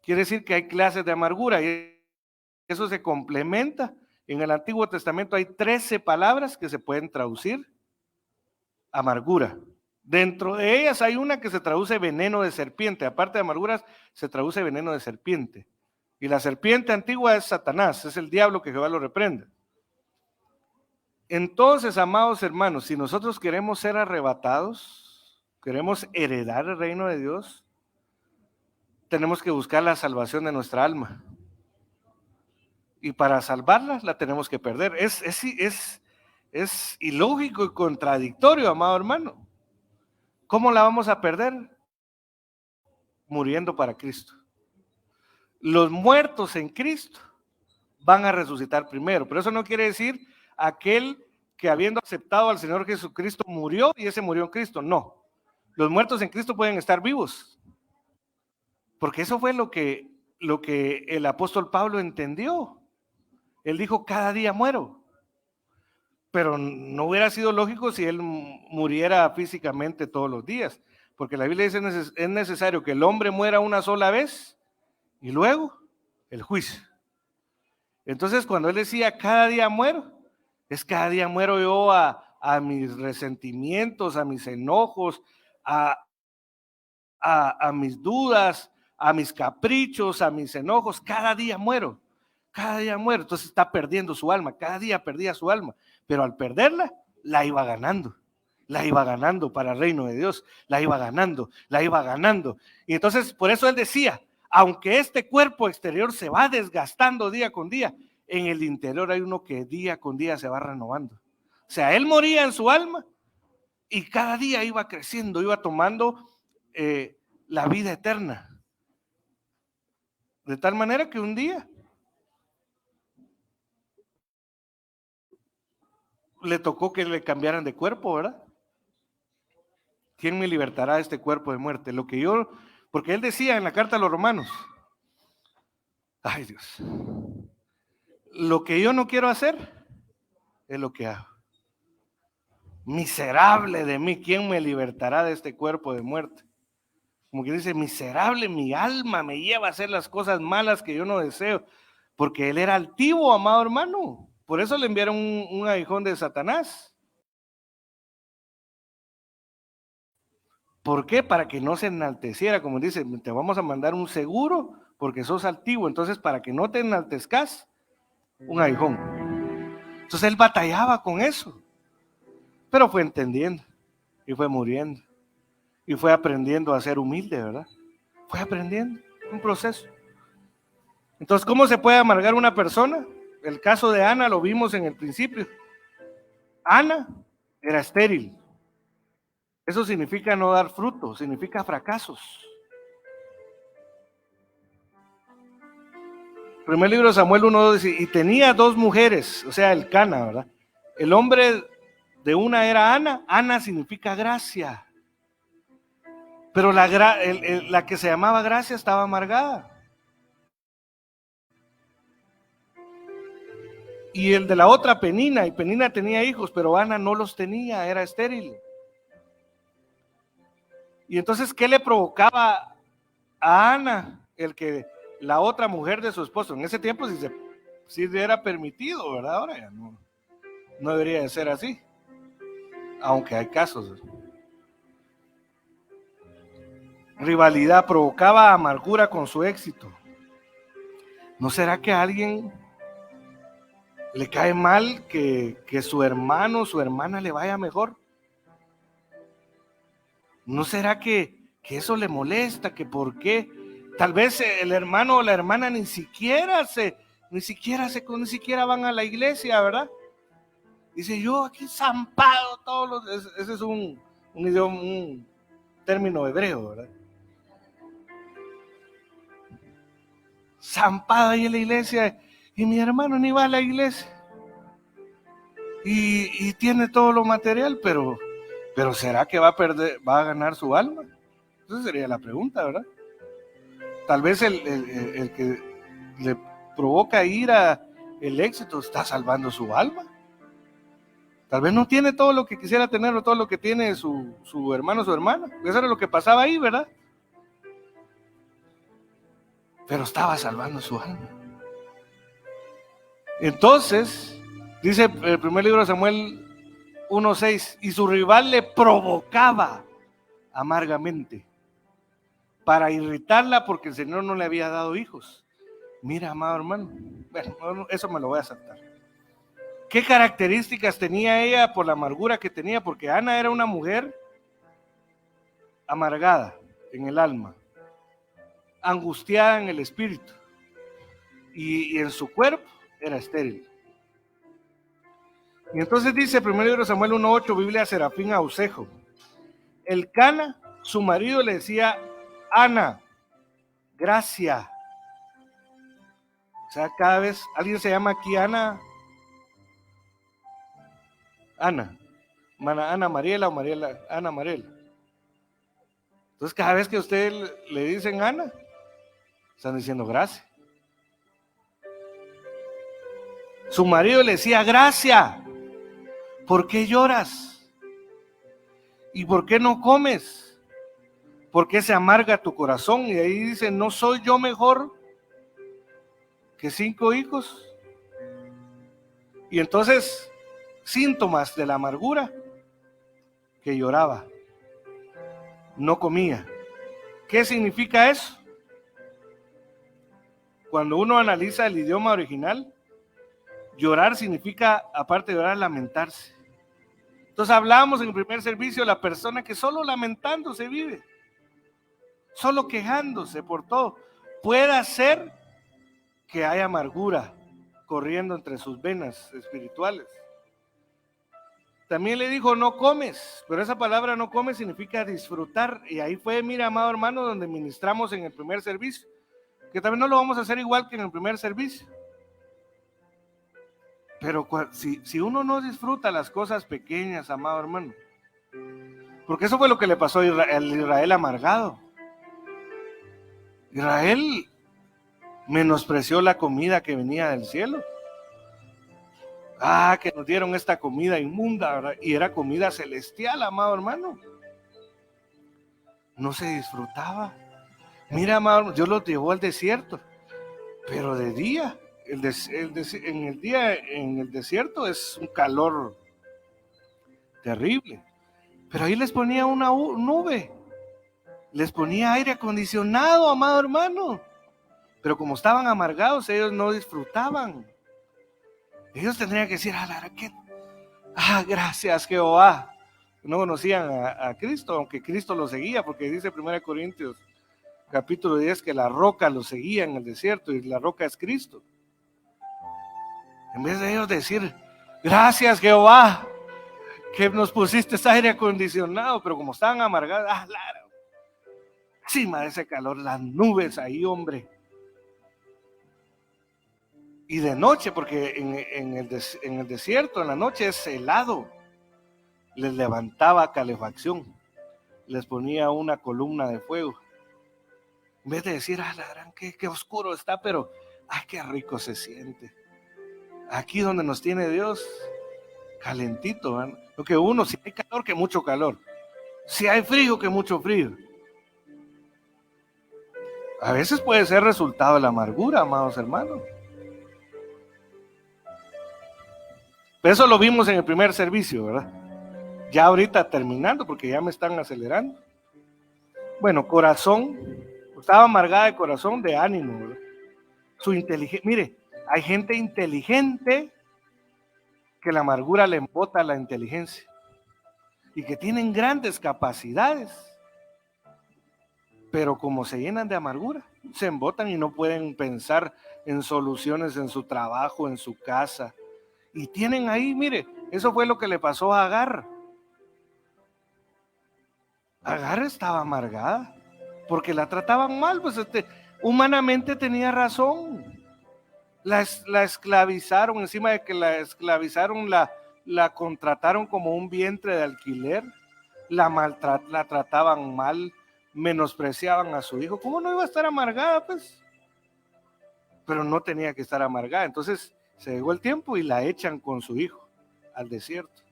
Quiere decir que hay clases de amargura y eso se complementa. En el Antiguo Testamento hay 13 palabras que se pueden traducir amargura. Dentro de ellas hay una que se traduce veneno de serpiente. Aparte de amarguras, se traduce veneno de serpiente. Y la serpiente antigua es Satanás, es el diablo, que Jehová lo reprenda. Entonces, amados hermanos, si nosotros queremos ser arrebatados, queremos heredar el reino de Dios, tenemos que buscar la salvación de nuestra alma. Y para salvarla, la tenemos que perder. Es ilógico y contradictorio, amado hermano. ¿Cómo la vamos a perder? Muriendo para Cristo. Los muertos en Cristo van a resucitar primero, pero eso no quiere decir aquel que, habiendo aceptado al Señor Jesucristo, murió y ese murió en Cristo. No, los muertos en Cristo pueden estar vivos, porque eso fue lo que el apóstol Pablo entendió. Él dijo: cada día muero. Pero no hubiera sido lógico si él muriera físicamente todos los días, porque la Biblia dice: es necesario que el hombre muera una sola vez y luego el juicio. Entonces, cuando él decía cada día muero, es cada día muero yo a mis resentimientos, a mis enojos, a mis dudas, a mis caprichos, a mis enojos. Cada día muero, cada día muero. Entonces está perdiendo su alma, cada día perdía su alma, pero al perderla, la iba ganando para el reino de Dios, la iba ganando. Y entonces, por eso él decía: aunque este cuerpo exterior se va desgastando día con día, en el interior hay uno que día con día se va renovando. O sea, él moría en su alma y cada día iba creciendo, iba tomando la vida eterna. De tal manera que un día le tocó que le cambiaran de cuerpo, ¿verdad? ¿Quién me libertará de este cuerpo de muerte? Porque él decía en la carta a los Romanos: ay Dios, lo que yo no quiero hacer es lo que hago. Miserable de mí, ¿quién me libertará de este cuerpo de muerte? Como que dice: miserable, mi alma me lleva a hacer las cosas malas que yo no deseo. Porque él era altivo, amado hermano. Por eso le enviaron un aguijón de Satanás. ¿Por qué? Para que no se enalteciera, como dice: te vamos a mandar un seguro porque sos altivo, entonces para que no te enaltezcas, un aguijón. Entonces él batallaba con eso, pero fue entendiendo, y fue muriendo, y fue aprendiendo a ser humilde, ¿verdad? Fue aprendiendo, un proceso. Entonces, ¿cómo se puede amargar una persona? El caso de Ana lo vimos en el principio. Ana era estéril. Eso significa no dar fruto, significa fracasos. Primer libro de Samuel 1:2 dice, y tenía 2 mujeres, o sea, el Cana, ¿verdad? El hombre de una era Ana. Ana significa gracia. Pero la que se llamaba Gracia estaba amargada. Y el de la otra, Penina, y Penina tenía hijos, pero Ana no los tenía, era estéril. Y entonces, ¿qué le provocaba a Ana el que la otra mujer de su esposo? En ese tiempo sí era permitido, ¿verdad? Ahora ya no debería de ser así, aunque hay casos. Rivalidad, provocaba amargura con su éxito. ¿No será que a alguien le cae mal que su hermano, su hermana le vaya mejor? ¿No será que eso le molesta? ¿Que por qué? Tal vez el hermano o la hermana ni siquiera van a la iglesia, ¿verdad? Dice, yo aquí zampado todos los... Ese es un idioma, un término hebreo, ¿verdad? Zampado ahí en la iglesia, y mi hermano ni va a la iglesia. Y tiene todo lo material, pero ¿será que va a ganar su alma? Esa sería la pregunta, ¿verdad? Tal vez el que le provoca ira el éxito está salvando su alma. Tal vez no tiene todo lo que quisiera tener o todo lo que tiene su hermano o su hermana. Eso era lo que pasaba ahí, ¿verdad? Pero estaba salvando su alma. Entonces, dice el primer libro de Samuel 1:6, y su rival le provocaba amargamente para irritarla porque el Señor no le había dado hijos. Mira, amado hermano, bueno, eso me lo voy a saltar. ¿Qué características tenía ella por la amargura que tenía? Porque Ana era una mujer amargada en el alma, angustiada en el espíritu, y en su cuerpo era estéril. Y entonces dice 1 libro de Samuel 1:8, Biblia Serafín Ausejo, el Cana, su marido, le decía Ana, Gracia. O sea, cada vez alguien se llama aquí Ana Mariela o Ana Mariela. Entonces, cada vez que a usted le dicen Ana, están diciendo gracia. Su marido le decía, Gracia, ¿por qué lloras? ¿Y por qué no comes? ¿Por qué se amarga tu corazón? Y ahí dice, ¿no soy yo mejor que 5 hijos? Y entonces, síntomas de la amargura, que lloraba, no comía. ¿Qué significa eso? Cuando uno analiza el idioma original, llorar significa, aparte de llorar, lamentarse. Entonces hablábamos en el primer servicio, la persona que solo lamentándose vive, solo quejándose por todo, puede hacer que haya amargura corriendo entre sus venas espirituales. También le dijo, no comes, pero esa palabra no comes significa disfrutar. Y ahí fue, mira, amado hermano, donde ministramos en el primer servicio, que también no lo vamos a hacer igual que en el primer servicio. Pero si uno no disfruta las cosas pequeñas, amado hermano, porque eso fue lo que le pasó al Israel amargado. Israel menospreció la comida que venía del cielo. Que nos dieron esta comida inmunda, ¿verdad? Y era comida celestial, amado hermano. No se disfrutaba. Mira, amado, Dios los llevó al desierto, pero de día, en el desierto es un calor terrible. Pero ahí les ponía una nube, les ponía aire acondicionado, amado hermano. Pero como estaban amargados, ellos no disfrutaban. Ellos tendrían que decir, gracias Jehová. No conocían a Cristo, aunque Cristo los seguía, porque dice 1 Corintios capítulo 10 que la roca los seguía en el desierto y la roca es Cristo. En vez de ellos decir, gracias Jehová, que nos pusiste aire acondicionado, pero como estaban amargados, encima de ese calor, las nubes ahí, hombre. Y de noche, porque en el desierto, en la noche es helado, les levantaba calefacción, les ponía una columna de fuego. En vez de decir, qué oscuro está, pero qué rico se siente. Aquí donde nos tiene Dios, calentito, ¿verdad? Lo que uno, si hay calor, que mucho calor. Si hay frío, que mucho frío. A veces puede ser resultado de la amargura, amados hermanos. Eso lo vimos en el primer servicio, ¿verdad? Ya ahorita terminando, porque ya me están acelerando. Bueno, corazón, estaba amargada de corazón, de ánimo, ¿verdad? Su inteligencia, mire, hay gente inteligente que la amargura le embota la inteligencia y que tienen grandes capacidades, pero como se llenan de amargura, se embotan y no pueden pensar en soluciones en su trabajo, en su casa. Y tienen ahí, mire, eso fue lo que le pasó a Agar. Agar estaba amargada porque la trataban mal, pues humanamente tenía razón. La esclavizaron, encima de que la esclavizaron, la contrataron como un vientre de alquiler, la trataban mal, menospreciaban a su hijo. ¿Cómo no iba a estar amargada, pues? Pero no tenía que estar amargada. Entonces se llegó el tiempo y la echan con su hijo al desierto.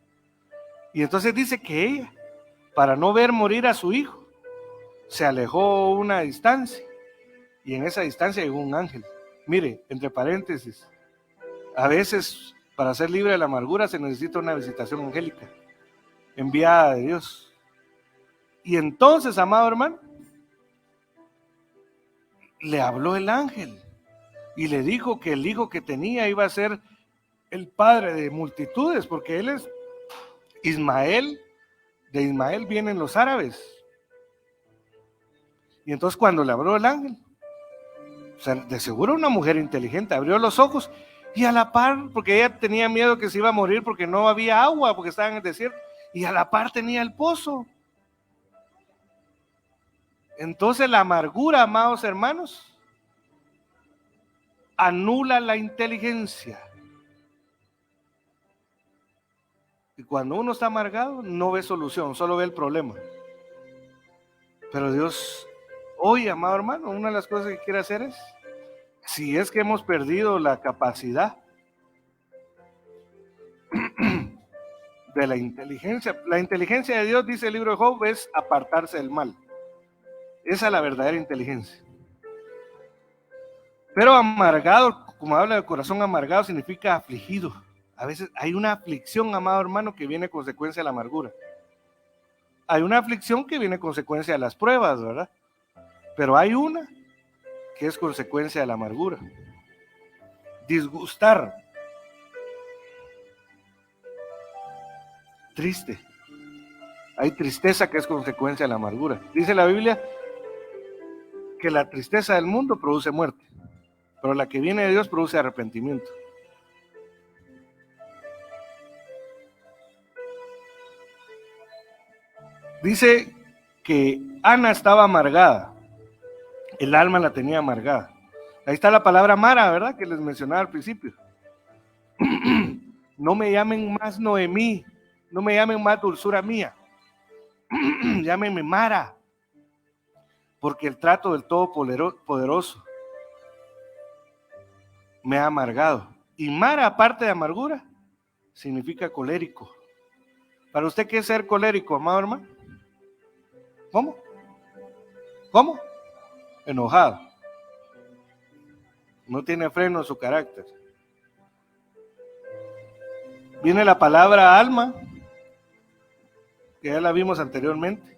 Y entonces dice que ella, para no ver morir a su hijo, se alejó una distancia, y en esa distancia llegó un ángel. Mire, entre paréntesis, a veces para ser libre de la amargura se necesita una visitación angélica, enviada de Dios. Y entonces, amado hermano, le habló el ángel y le dijo que el hijo que tenía iba a ser el padre de multitudes, porque él es Ismael. De Ismael vienen los árabes. Y entonces cuando le habló el ángel, o sea, de seguro una mujer inteligente, abrió los ojos y a la par, porque ella tenía miedo que se iba a morir porque no había agua, porque estaba en el desierto, y a la par tenía el pozo. Entonces la amargura, amados hermanos, anula la inteligencia. Y cuando uno está amargado, no ve solución, solo ve el problema. Pero Dios, hoy, amado hermano, una de las cosas que quiere hacer es, si es que hemos perdido la capacidad de la inteligencia de Dios, dice el libro de Job, es apartarse del mal. Esa es la verdadera inteligencia. Pero amargado, como habla de corazón amargado, significa afligido. A veces hay una aflicción, amado hermano, que viene consecuencia de la amargura. Hay una aflicción que viene consecuencia de las pruebas, ¿verdad? Pero hay una que es consecuencia de la amargura. Disgustar. Triste. Hay tristeza que es consecuencia de la amargura. Dice la Biblia que la tristeza del mundo produce muerte, pero la que viene de Dios produce arrepentimiento. Dice que Ana estaba amargada, el alma la tenía amargada. Ahí está la palabra Mara, ¿verdad? Que les mencionaba al principio. No me llamen más Noemí, no me llamen más dulzura mía, llámenme Mara, porque el trato del Todopoderoso me ha amargado. Y Mara, aparte de amargura, significa colérico. ¿Para usted qué es ser colérico, amado hermano? ¿Cómo? Enojado. No tiene freno en su carácter. Viene la palabra alma, que ya la vimos anteriormente.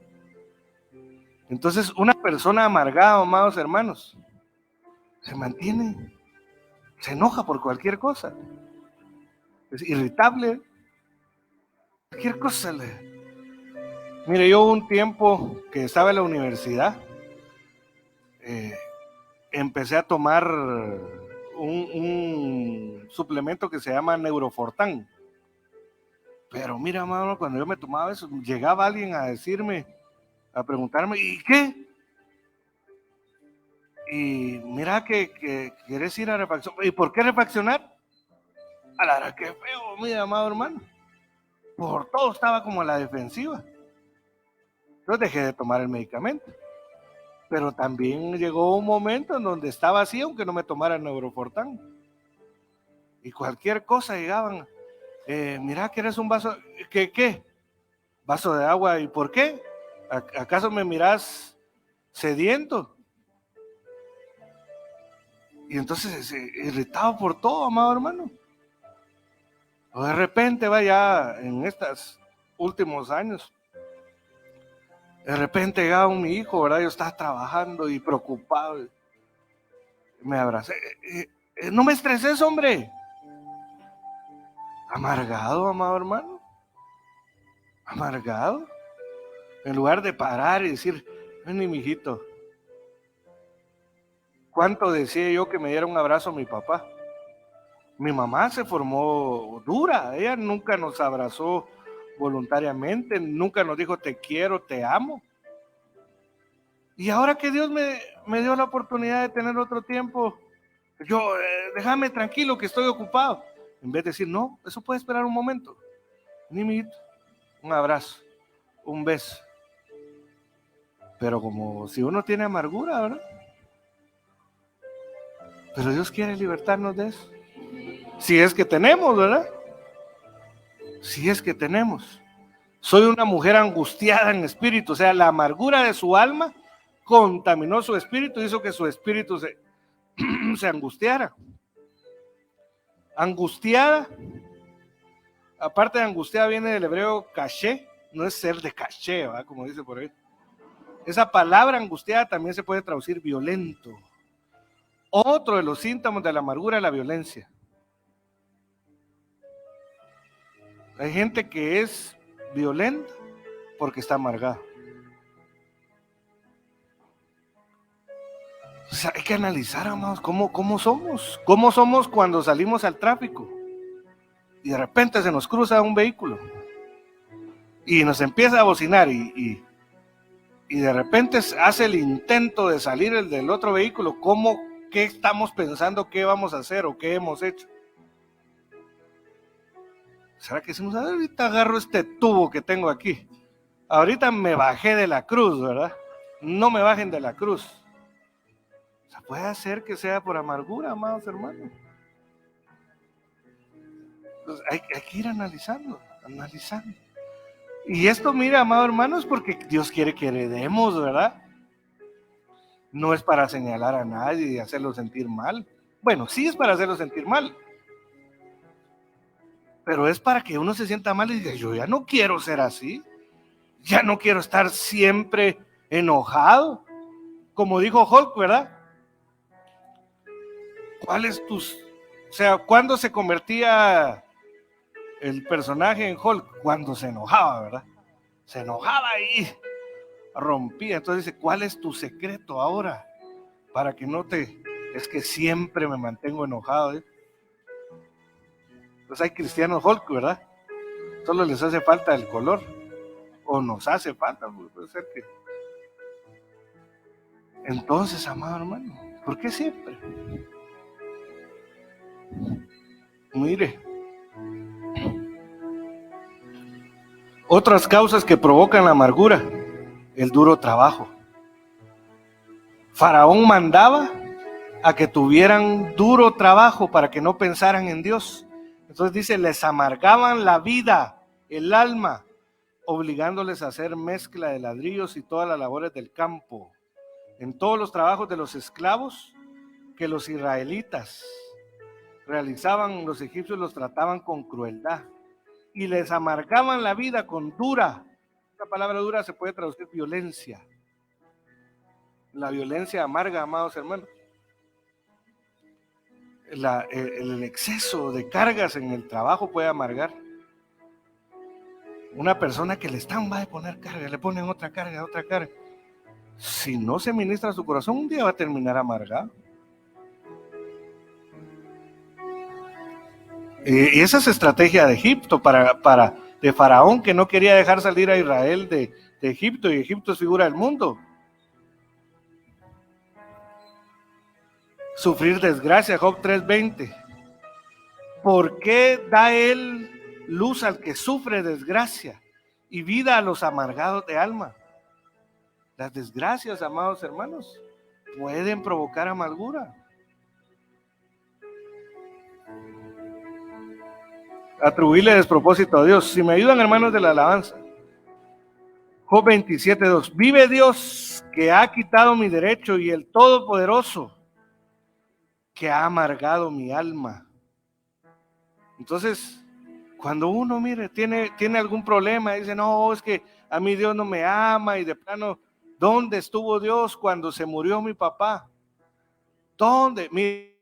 Entonces, una persona amargada, amados hermanos, se mantiene, se enoja por cualquier cosa, es irritable, cualquier cosa. Mire, yo un tiempo que estaba en la universidad, empecé a tomar un suplemento que se llama Neurofortán. Pero mira, mano, cuando yo me tomaba eso, llegaba alguien a decirme, a preguntarme, ¿y qué? Y mira que quieres ir a refaccionar. ¿Y por qué refaccionar? A la hora que feo, mi amado hermano. Por todo estaba como a la defensiva. Entonces dejé de tomar el medicamento. Pero también llegó un momento en donde estaba así, aunque no me tomara el Neurofortán. Y cualquier cosa llegaban. Mira, ¿quieres un vaso? ¿Qué? Vaso de agua. ¿Y por qué? ¿Acaso me mirás sediento? Y entonces irritado por todo, amado hermano. O de repente, vaya, en estos últimos años, de repente llegaba mi hijo, ¿verdad? Yo estaba trabajando y preocupado. Me abracé. No me estreses, hombre. Amargado, amado hermano. Amargado. En lugar de parar y decir, vení, mijito. ¿Cuánto decía yo que me diera un abrazo a mi papá? Mi mamá se formó dura. Ella nunca nos abrazó voluntariamente. Nunca nos dijo te quiero, te amo. Y ahora que Dios me dio la oportunidad de tener otro tiempo, yo, déjame tranquilo que estoy ocupado. En vez de decir, no, eso puede esperar un momento. Ni mijito, un abrazo, un beso. Pero como si uno tiene amargura, ¿verdad? Pero Dios quiere libertarnos de eso. Si es que tenemos, ¿verdad? Si es que tenemos. Soy una mujer angustiada en espíritu, o sea, la amargura de su alma contaminó su espíritu, hizo que su espíritu se angustiara. Angustiada, aparte de angustiada viene del hebreo caché, no es ser de caché, ¿verdad? Como dice por ahí. Esa palabra angustiada también se puede traducir violento. Otro de los síntomas de la amargura es la violencia. Hay gente que es violenta porque está amargada. O sea, hay que analizar, amados, cómo somos. ¿Cómo somos cuando salimos al tráfico? Y de repente se nos cruza un vehículo. Y nos empieza a bocinar y de repente hace el intento de salir el del otro vehículo. ¿Qué estamos pensando? ¿Qué vamos a hacer o qué hemos hecho? ¿Será que decimos, ahorita agarro este tubo que tengo aquí? Ahorita me bajé de la cruz, ¿verdad? No me bajen de la cruz. O sea, puede ser que sea por amargura, amados hermanos. Entonces, hay que ir analizando. Y esto, mira, amados hermanos, porque Dios quiere que heredemos, ¿verdad? No es para señalar a nadie y hacerlo sentir mal. Bueno, sí es para hacerlo sentir mal. Pero es para que uno se sienta mal y diga, yo ya no quiero ser así. Ya no quiero estar siempre enojado. Como dijo Hulk, ¿verdad? ¿Cuándo se convertía el personaje en Hulk? Cuando se enojaba, ¿verdad? Se enojaba y rompía. Entonces dice, ¿cuál es tu secreto ahora? Para que no es que siempre me mantengo enojado, ¿eh? Pues hay cristianos Hulk, ¿verdad? Solo les hace falta el color. O nos hace falta, puede ser que. Entonces, amado hermano, ¿por qué siempre? Mire, otras causas que provocan la amargura, el duro trabajo. Faraón mandaba a que tuvieran duro trabajo para que no pensaran en Dios. Entonces dice, les amargaban la vida, el alma, obligándoles a hacer mezcla de ladrillos y todas las labores del campo. En todos los trabajos de los esclavos que los israelitas realizaban, los egipcios los trataban con crueldad y les amargaban la vida con dura. La palabra dura se puede traducir violencia. La violencia amarga, amados hermanos. el exceso de cargas en el trabajo puede amargar. Una persona que le están va a poner carga, le ponen otra carga. Si no se ministra su corazón, un día va a terminar amargado. Y esa es estrategia de Egipto, de Faraón, que no quería dejar salir a Israel de Egipto, y Egipto es figura del mundo. Sufrir desgracia, Job 3:20. ¿Por qué da él luz al que sufre desgracia y vida a los amargados de alma? Las desgracias, amados hermanos, pueden provocar amargura. Atribuirle despropósito a Dios. Si me ayudan, hermanos de la alabanza. Job 27:2. Vive Dios, que ha quitado mi derecho, y el Todopoderoso, que ha amargado mi alma. Entonces, cuando uno, mire, tiene algún problema, dice, no, es que a mí Dios no me ama, y de plano, ¿dónde estuvo Dios cuando se murió mi papá? ¿Dónde? Mire,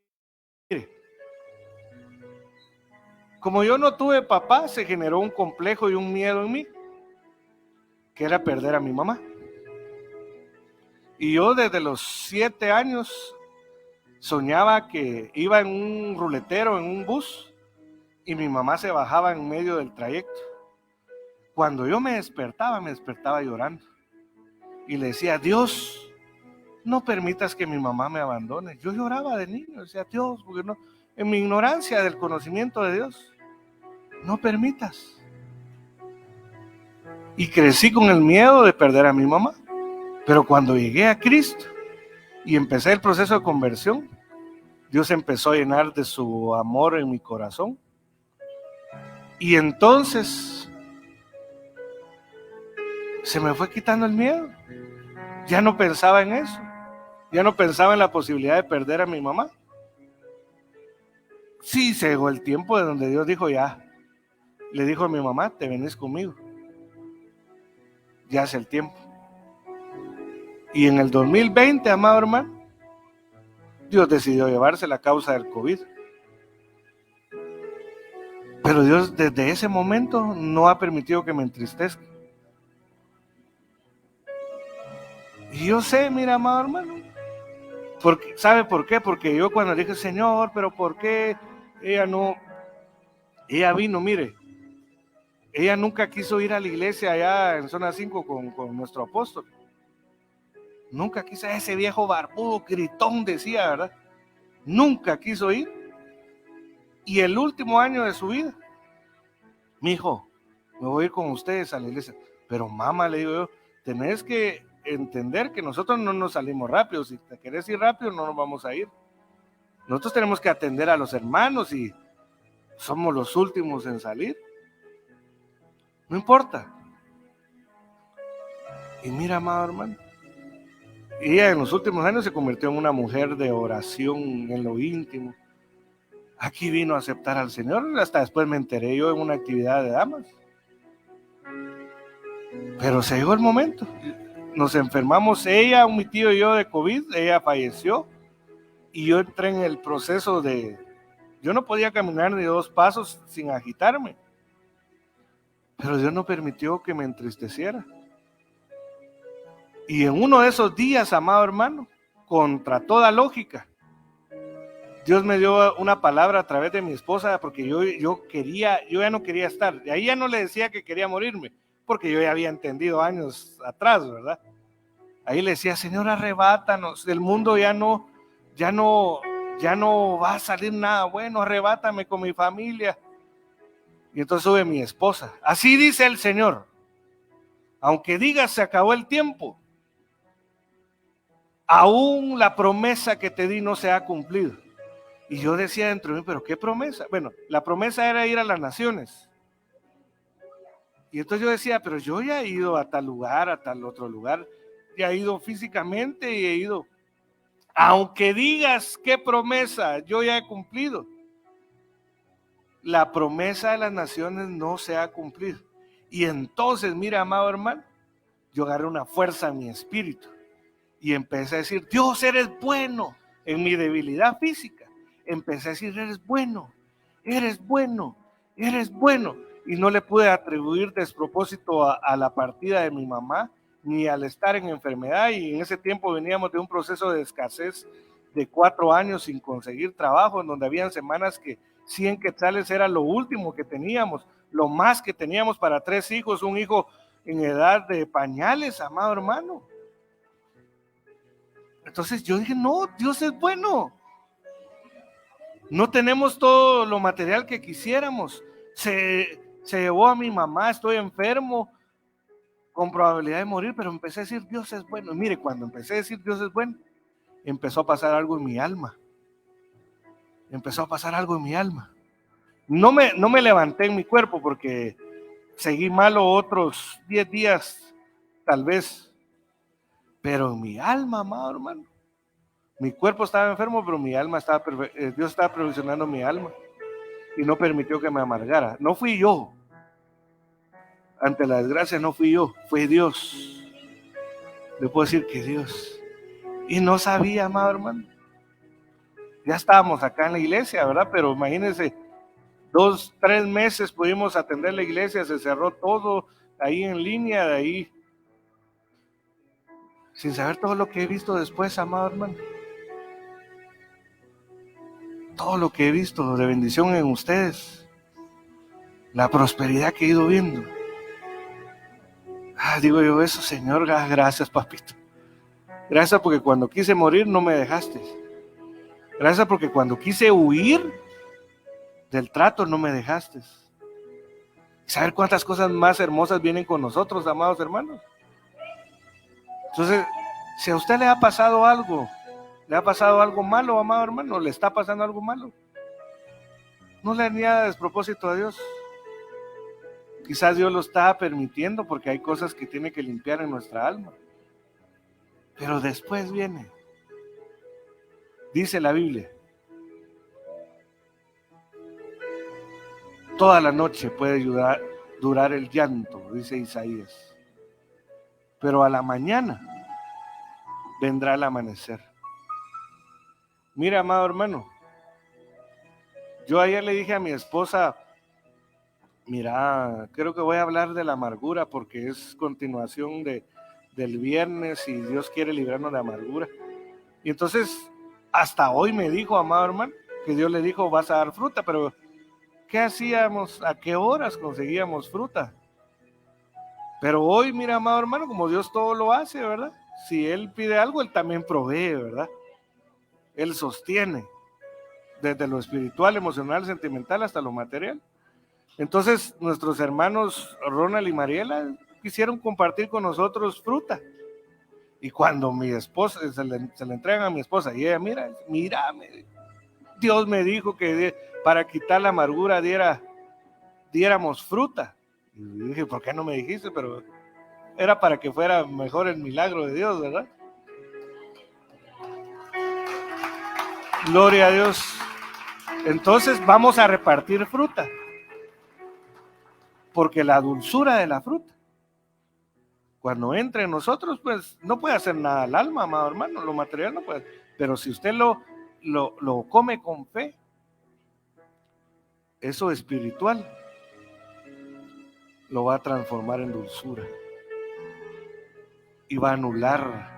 como yo no tuve papá, se generó un complejo y un miedo en mí, que era perder a mi mamá. Y yo desde los 7 años soñaba que iba en un ruletero, en un bus, y mi mamá se bajaba en medio del trayecto. Cuando yo me despertaba llorando. Y le decía, Dios, no permitas que mi mamá me abandone. Yo lloraba de niño, decía, Dios, porque no, en mi ignorancia del conocimiento de Dios, no permitas. Y crecí con el miedo de perder a mi mamá. Pero cuando llegué a Cristo y empecé el proceso de conversión, Dios empezó a llenar de su amor en mi corazón. Y entonces se me fue quitando el miedo. Ya no pensaba en eso. Ya no pensaba en la posibilidad de perder a mi mamá. Sí, se llegó el tiempo de donde Dios dijo, ya, le dijo a mi mamá, te venís conmigo. Ya hace el tiempo. Y en el 2020, amado hermano, Dios decidió llevarse la causa del COVID. Pero Dios desde ese momento no ha permitido que me entristezca. Y yo sé, mira, amado hermano, ¿sabe por qué? Porque yo cuando dije, Señor, pero ¿por qué ella vino, mire, ella nunca quiso ir a la iglesia allá en zona 5 con nuestro apóstol. Nunca quiso, ese viejo barbudo, gritón decía, ¿verdad? Nunca quiso ir. Y el último año de su vida, mi hijo, me voy a ir con ustedes a la iglesia. Pero mamá, le digo yo, tenés que entender que nosotros no nos salimos rápido. Si te querés ir rápido, no nos vamos a ir. Nosotros tenemos que atender a los hermanos y somos los últimos en salir. No importa. Y mira, amado hermano, ella en los últimos años se convirtió en una mujer de oración en lo íntimo. Aquí vino a aceptar al Señor. Hasta después me enteré yo en una actividad de damas. Pero se llegó el momento. Nos enfermamos ella, mi tío y yo de COVID. Ella falleció. Y yo entré en el proceso de... Yo no podía caminar ni 2 pasos sin agitarme. Pero Dios no permitió que me entristeciera. Y en uno de esos días, amado hermano, contra toda lógica, Dios me dio una palabra a través de mi esposa, porque yo ya no quería estar. De ahí ya no le decía que quería morirme, porque yo ya había entendido años atrás, ¿verdad? Ahí le decía, Señor, arrebátanos, del mundo ya no va a salir nada bueno, arrebátame con mi familia. Y entonces sube mi esposa, así dice el Señor, aunque digas se acabó el tiempo, aún la promesa que te di no se ha cumplido. Y yo decía dentro de mí, pero ¿qué promesa? Bueno, la promesa era ir a las naciones. Y entonces yo decía, pero yo ya he ido a tal lugar, a tal otro lugar, ya he ido físicamente y he ido. Aunque digas qué promesa, yo ya he cumplido. La promesa de las naciones no se ha cumplido. Y entonces, mira, amado hermano, yo agarré una fuerza en mi espíritu y empecé a decir, Dios, eres bueno en mi debilidad física. empecé a decir, eres bueno, eres bueno, eres bueno. Y no le pude atribuir despropósito a la partida de mi mamá, ni al estar en enfermedad. Y en ese tiempo veníamos de un proceso de escasez de 4 años sin conseguir trabajo, en donde habían semanas que 100 quetzales era lo último que teníamos, lo más que teníamos para 3 hijos, un hijo en edad de pañales, amado hermano. Entonces yo dije, no, Dios es bueno. No tenemos todo lo material que quisiéramos. Se llevó a mi mamá, estoy enfermo, con probabilidad de morir, pero empecé a decir, Dios es bueno. Y mire, cuando empecé a decir, Dios es bueno, empezó a pasar algo en mi alma. Empezó a pasar algo en mi alma. No me levanté en mi cuerpo porque seguí malo otros 10 días, tal vez. Pero en mi alma, amado hermano. Mi cuerpo estaba enfermo, pero mi alma estaba, Dios estaba provisionando mi alma. Y no permitió que me amargara. No fui yo. Ante la desgracia no fui yo, fue Dios. Le puedo decir que Dios. Y no sabía, amado hermano. Ya estábamos acá en la iglesia, ¿verdad? Pero imagínense, 2, 3 meses pudimos atender la iglesia, se cerró todo ahí en línea, de ahí, sin saber todo lo que he visto después, amado hermano. Todo lo que he visto de bendición en ustedes, la prosperidad que he ido viendo. Digo yo eso, Señor, gracias, papito. Gracias porque cuando quise morir no me dejaste. Gracias porque cuando quise huir del trato no me dejaste. ¿Saber cuántas cosas más hermosas vienen con nosotros, amados hermanos? Entonces, si a usted le ha pasado algo malo, amado hermano, le está pasando algo malo, no le añada despropósito a Dios. Quizás Dios lo está permitiendo porque hay cosas que tiene que limpiar en nuestra alma. Pero después viene, dice la Biblia, toda la noche puede durar el llanto, dice Isaías, pero a la mañana vendrá el amanecer. Mira, amado hermano, yo ayer le dije a mi esposa, mira, creo que voy a hablar de la amargura porque es continuación del viernes y Dios quiere librarnos de amargura. Y entonces, hasta hoy me dijo, amado hermano, que Dios le dijo, vas a dar fruta, pero ¿qué hacíamos? ¿A qué horas conseguíamos fruta? Pero hoy, mira, amado hermano, como Dios todo lo hace, ¿verdad? Si Él pide algo, Él también provee, ¿verdad? Él sostiene, desde lo espiritual, emocional, sentimental, hasta lo material. Entonces, nuestros hermanos Ronald y Mariela quisieron compartir con nosotros fruta. Y cuando mi esposa, se le entregan a mi esposa, y ella, mira, Dios me dijo que para quitar la amargura diéramos fruta. Y dije, ¿por qué no me dijiste? Pero era para que fuera mejor el milagro de Dios, ¿verdad? Gloria a Dios. Entonces vamos a repartir fruta. Porque la dulzura de la fruta, cuando entre en nosotros, pues no puede hacer nada al alma, amado hermano, lo material no puede. Pero si usted lo come con fe, eso espiritual lo va a transformar en dulzura y va a anular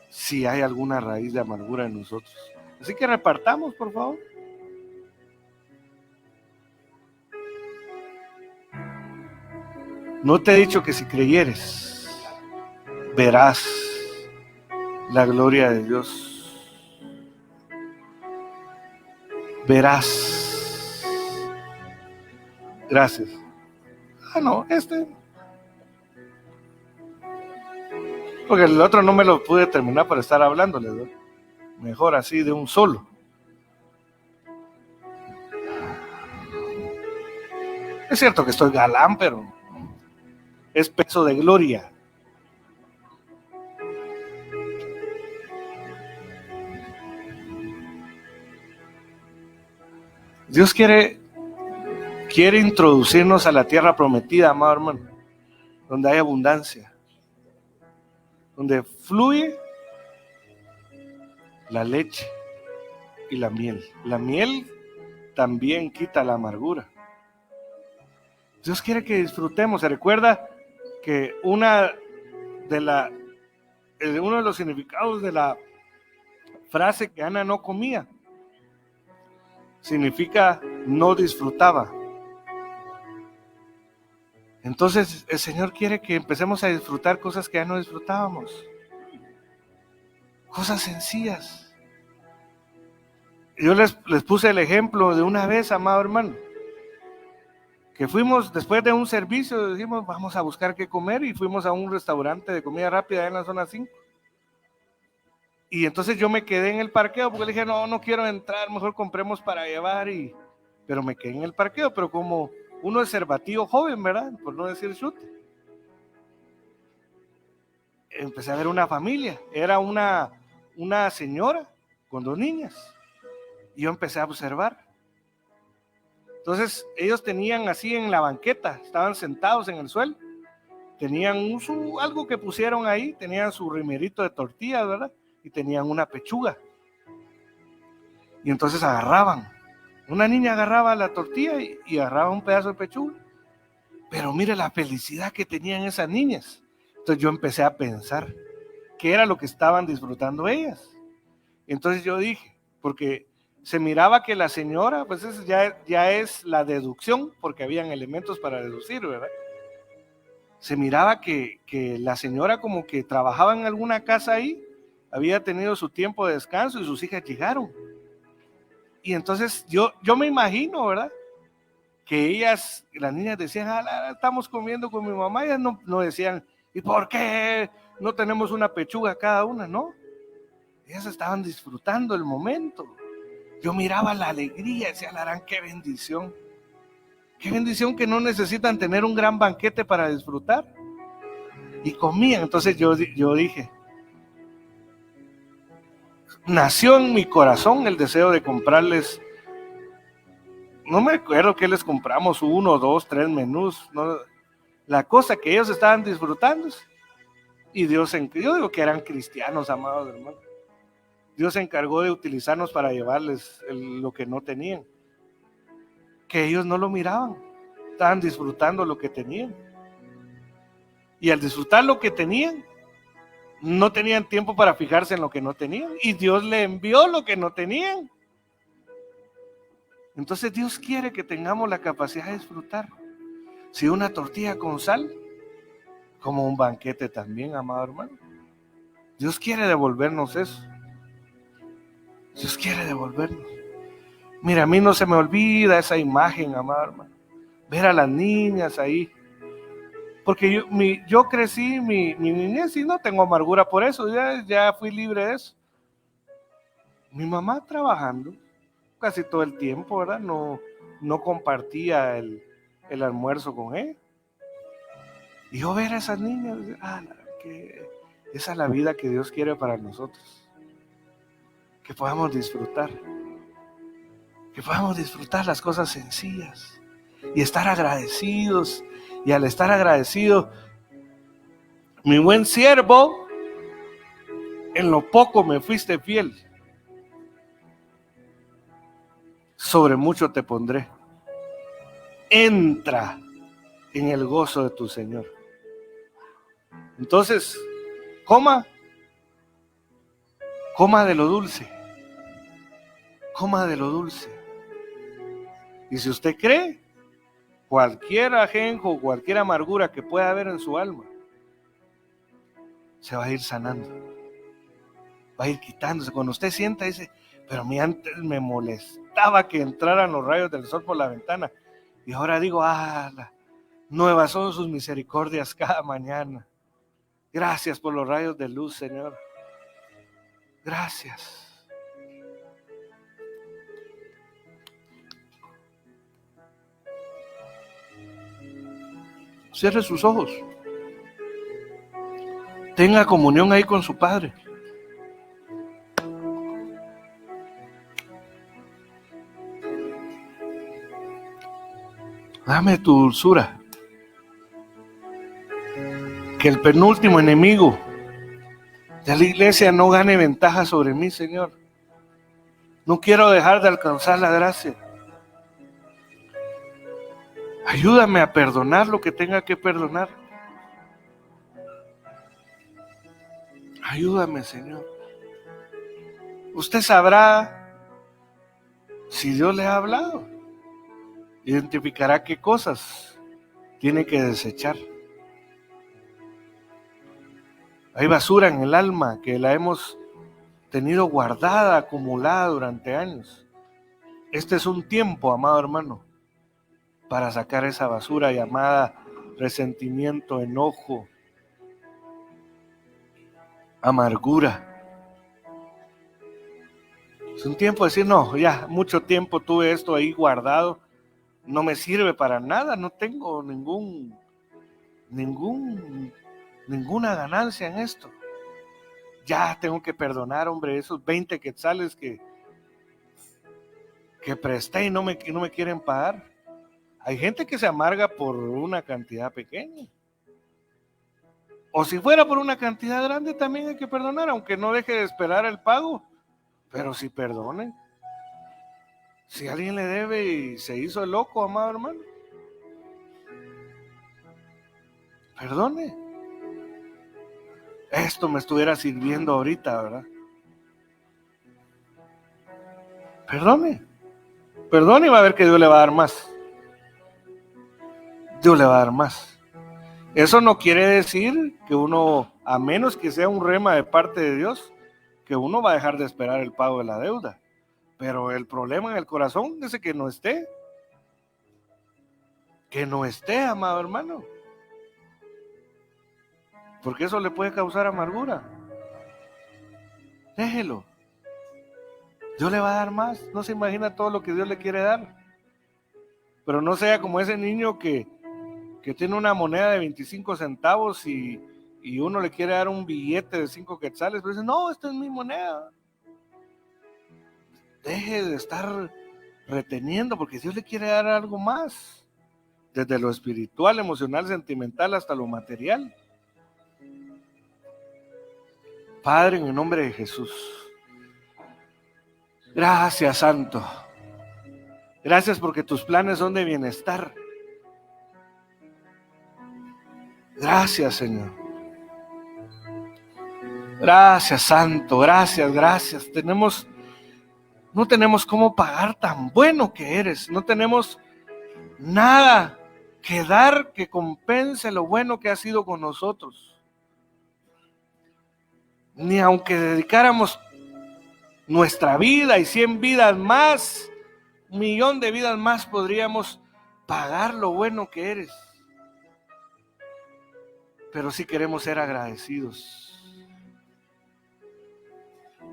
si hay alguna raíz de amargura en nosotros. Así que repartamos, por favor. No te he dicho que si creyeres, verás la gloria de Dios. Verás. Gracias. No, porque el otro no me lo pude terminar para estar hablándole, ¿no? Mejor así de un solo. Es cierto que estoy galán, pero es peso de gloria. Dios quiere introducirnos a la tierra prometida, amado hermano, donde hay abundancia, donde fluye la leche y la miel. La miel también quita la amargura. Dios quiere que disfrutemos. Se recuerda que uno de los significados de la frase que Ana no comía significa no disfrutaba. Entonces el Señor quiere que empecemos a disfrutar cosas que ya no disfrutábamos, cosas sencillas. Yo les puse el ejemplo de una vez, amado hermano, que fuimos después de un servicio, dijimos vamos a buscar qué comer, y fuimos a un restaurante de comida rápida en la zona 5. Y entonces yo me quedé en el parqueo porque le dije no quiero entrar, mejor compremos para llevar, pero me quedé en el parqueo. Pero como uno es cervatillo joven, ¿verdad? Por no decir chute, empecé a ver una familia. Era una señora con 2 niñas, y yo empecé a observar. Entonces ellos tenían así en la banqueta, estaban sentados en el suelo, tenían algo que pusieron ahí, tenían su rimerito de tortillas, ¿verdad? Y tenían una pechuga. Y entonces agarraban, una niña agarraba la tortilla y agarraba un pedazo de pechuga. Pero mire la felicidad que tenían esas niñas. Entonces yo empecé a pensar qué era lo que estaban disfrutando ellas. Entonces yo dije, porque se miraba que la señora, pues eso ya es la deducción, porque habían elementos para deducir, ¿verdad? Se miraba que la señora como que trabajaba en alguna casa ahí, había tenido su tiempo de descanso y sus hijas llegaron. Y entonces yo me imagino, ¿verdad? Que las niñas decían, estamos comiendo con mi mamá. Ellas no decían, ¿y por qué no tenemos una pechuga cada una? No, ellas estaban disfrutando el momento. Yo miraba la alegría, decía, Larán, qué bendición que no necesitan tener un gran banquete para disfrutar. Y comían. Entonces yo dije, nació en mi corazón el deseo de comprarles, no me acuerdo qué les compramos, 1, 2, 3 menús, ¿no? La cosa que ellos estaban disfrutando. Y yo digo que eran cristianos, amados hermanos. Dios se encargó de utilizarnos para llevarles lo que no tenían, que ellos no lo miraban, estaban disfrutando lo que tenían. Y al disfrutar lo que tenían, no tenían tiempo para fijarse en lo que no tenían, y Dios le envió lo que no tenían. Entonces Dios quiere que tengamos la capacidad de disfrutar. Si una tortilla con sal, como un banquete también, amado hermano. Dios quiere devolvernos eso. Dios quiere devolvernos. Mira, a mí no se me olvida esa imagen, amado hermano. Ver a las niñas ahí. Porque yo crecí mi niñez y no tengo amargura por eso. Ya fui libre de eso. Mi mamá trabajando casi todo el tiempo, ¿verdad? No compartía el almuerzo con ella. Y yo ver a esas niñas, que esa es la vida que Dios quiere para nosotros. Que podamos disfrutar las cosas sencillas y estar agradecidos. Y al estar agradecido, mi buen siervo, en lo poco me fuiste fiel, sobre mucho te pondré. Entra en el gozo de tu Señor. Entonces, coma de lo dulce. Coma de lo dulce. Y si usted cree, cualquier ajenjo, cualquier amargura que pueda haber en su alma, se va a ir sanando. Va a ir quitándose. Cuando usted sienta ese, pero a mí antes me molestaba que entraran los rayos del sol por la ventana. Y ahora digo, nuevas son sus misericordias cada mañana. Gracias por los rayos de luz, Señor. Gracias. Cierre sus ojos. Tenga comunión ahí con su Padre. Dame tu dulzura. Que el penúltimo enemigo de la iglesia no gane ventaja sobre mí, Señor. No quiero dejar de alcanzar la gracia. Ayúdame a perdonar lo que tenga que perdonar. Ayúdame, Señor. Usted sabrá si Dios le ha hablado. Identificará qué cosas tiene que desechar. Hay basura en el alma que la hemos tenido guardada, acumulada durante años. Este es un tiempo, amado hermano, para sacar esa basura llamada resentimiento, enojo, amargura. Es un tiempo de decir, no, ya mucho tiempo tuve esto ahí guardado, no me sirve para nada, no tengo ninguna ganancia en esto. Ya tengo que perdonar, hombre, esos 20 quetzales que presté y no me quieren pagar. Hay gente que se amarga por una cantidad pequeña. O si fuera por una cantidad grande, también hay que perdonar, aunque no deje de esperar el pago. Pero si perdone. Si alguien le debe y se hizo el loco, amado hermano, perdone. Esto me estuviera sirviendo ahorita, ¿verdad? Perdone y va a ver que Dios le va a dar más. Dios le va a dar más. Eso no quiere decir que uno, a menos que sea un rema de parte de Dios, que uno va a dejar de esperar el pago de la deuda. Pero el problema en el corazón es que no esté. Que no esté, amado hermano. Porque eso le puede causar amargura. Déjelo. Dios le va a dar más. No se imagina todo lo que Dios le quiere dar. Pero no sea como ese niño que tiene una moneda de 25 centavos y uno le quiere dar un billete de 5 quetzales. Pero dice, no, esta es mi moneda. Deje de estar reteniendo porque Dios le quiere dar algo más. Desde lo espiritual, emocional, sentimental hasta lo material. Padre, en el nombre de Jesús. Gracias, Santo. Gracias porque tus planes son de bienestar. Gracias, Señor. Gracias, Santo. Gracias. No tenemos cómo pagar tan bueno que eres. No tenemos nada que dar que compense lo bueno que has sido con nosotros. Ni aunque dedicáramos nuestra vida y 100 vidas más, 1,000,000 de vidas más, podríamos pagar lo bueno que eres. Pero sí queremos ser agradecidos.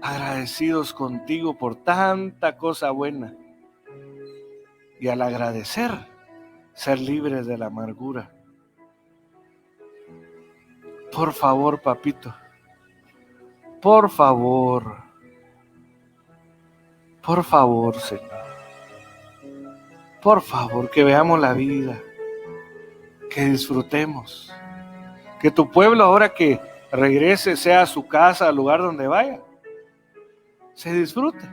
Agradecidos contigo por tanta cosa buena. Y al agradecer, ser libres de la amargura. Por favor, papito. Por favor. Por favor, Señor. Por favor, que veamos la vida. Que disfrutemos. Que tu pueblo, ahora que regrese, sea a su casa, al lugar donde vaya, se disfrute.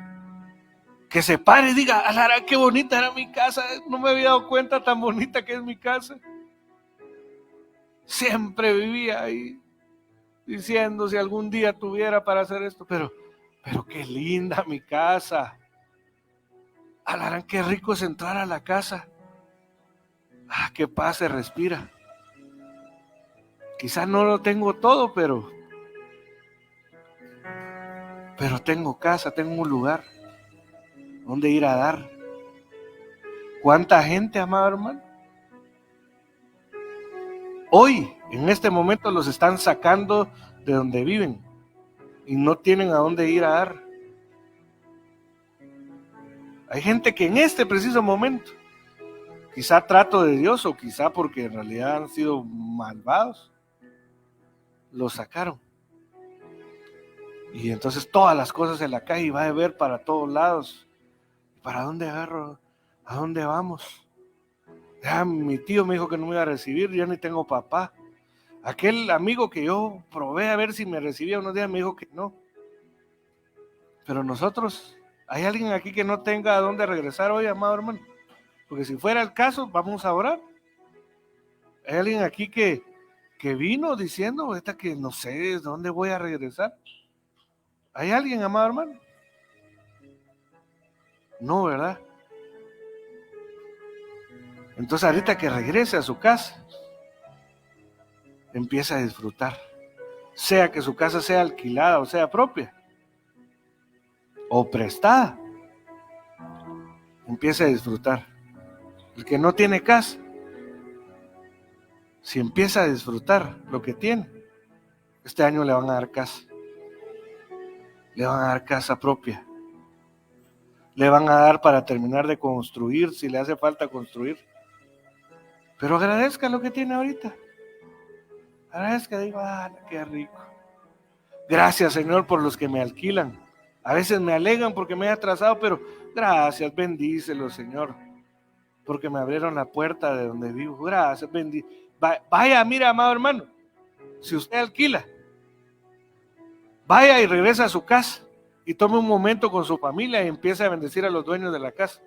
Que se pare y diga, alara, qué bonita era mi casa. No me había dado cuenta tan bonita que es mi casa. Siempre vivía ahí, diciendo si algún día tuviera para hacer esto. Pero qué linda mi casa. Alarán, qué rico es entrar a la casa. Qué paz se respira. Quizás no lo tengo todo, pero tengo casa, tengo un lugar donde ir a dar. ¿Cuánta gente, amado hermano? Hoy, en este momento, los están sacando de donde viven y no tienen a dónde ir a dar. Hay gente que en este preciso momento, quizá trato de Dios o quizá porque en realidad han sido malvados, los sacaron. Y entonces todas las cosas en la calle va a ver para todos lados. ¿Para dónde agarro? ¿A dónde vamos? Ya mi tío me dijo que no me iba a recibir, yo ni tengo papá. Aquel amigo que yo probé a ver si me recibía unos días me dijo que no. Pero nosotros, ¿Hay alguien aquí que no tenga a dónde regresar hoy, amado hermano? Porque si fuera el caso, vamos a orar. ¿Hay alguien aquí que vino diciendo que no sé dónde voy a regresar? ¿Hay alguien, amado hermano? No, ¿verdad? Entonces ahorita que regrese a su casa, empieza a disfrutar. Sea que su casa sea alquilada o sea propia, o prestada, empieza a disfrutar. El que no tiene casa, si empieza a disfrutar lo que tiene, este año le van a dar casa. Le van a dar casa propia. Le van a dar para terminar de construir, si le hace falta construir. Pero agradezca lo que tiene ahorita. Agradezca, diga, qué rico. Gracias, Señor, por los que me alquilan. A veces me alegan porque me he atrasado, pero gracias, bendícelo, Señor, porque me abrieron la puerta de donde vivo. Gracias, vaya, mira, amado hermano, si usted alquila, vaya y regresa a su casa y tome un momento con su familia y empiece a bendecir a los dueños de la casa.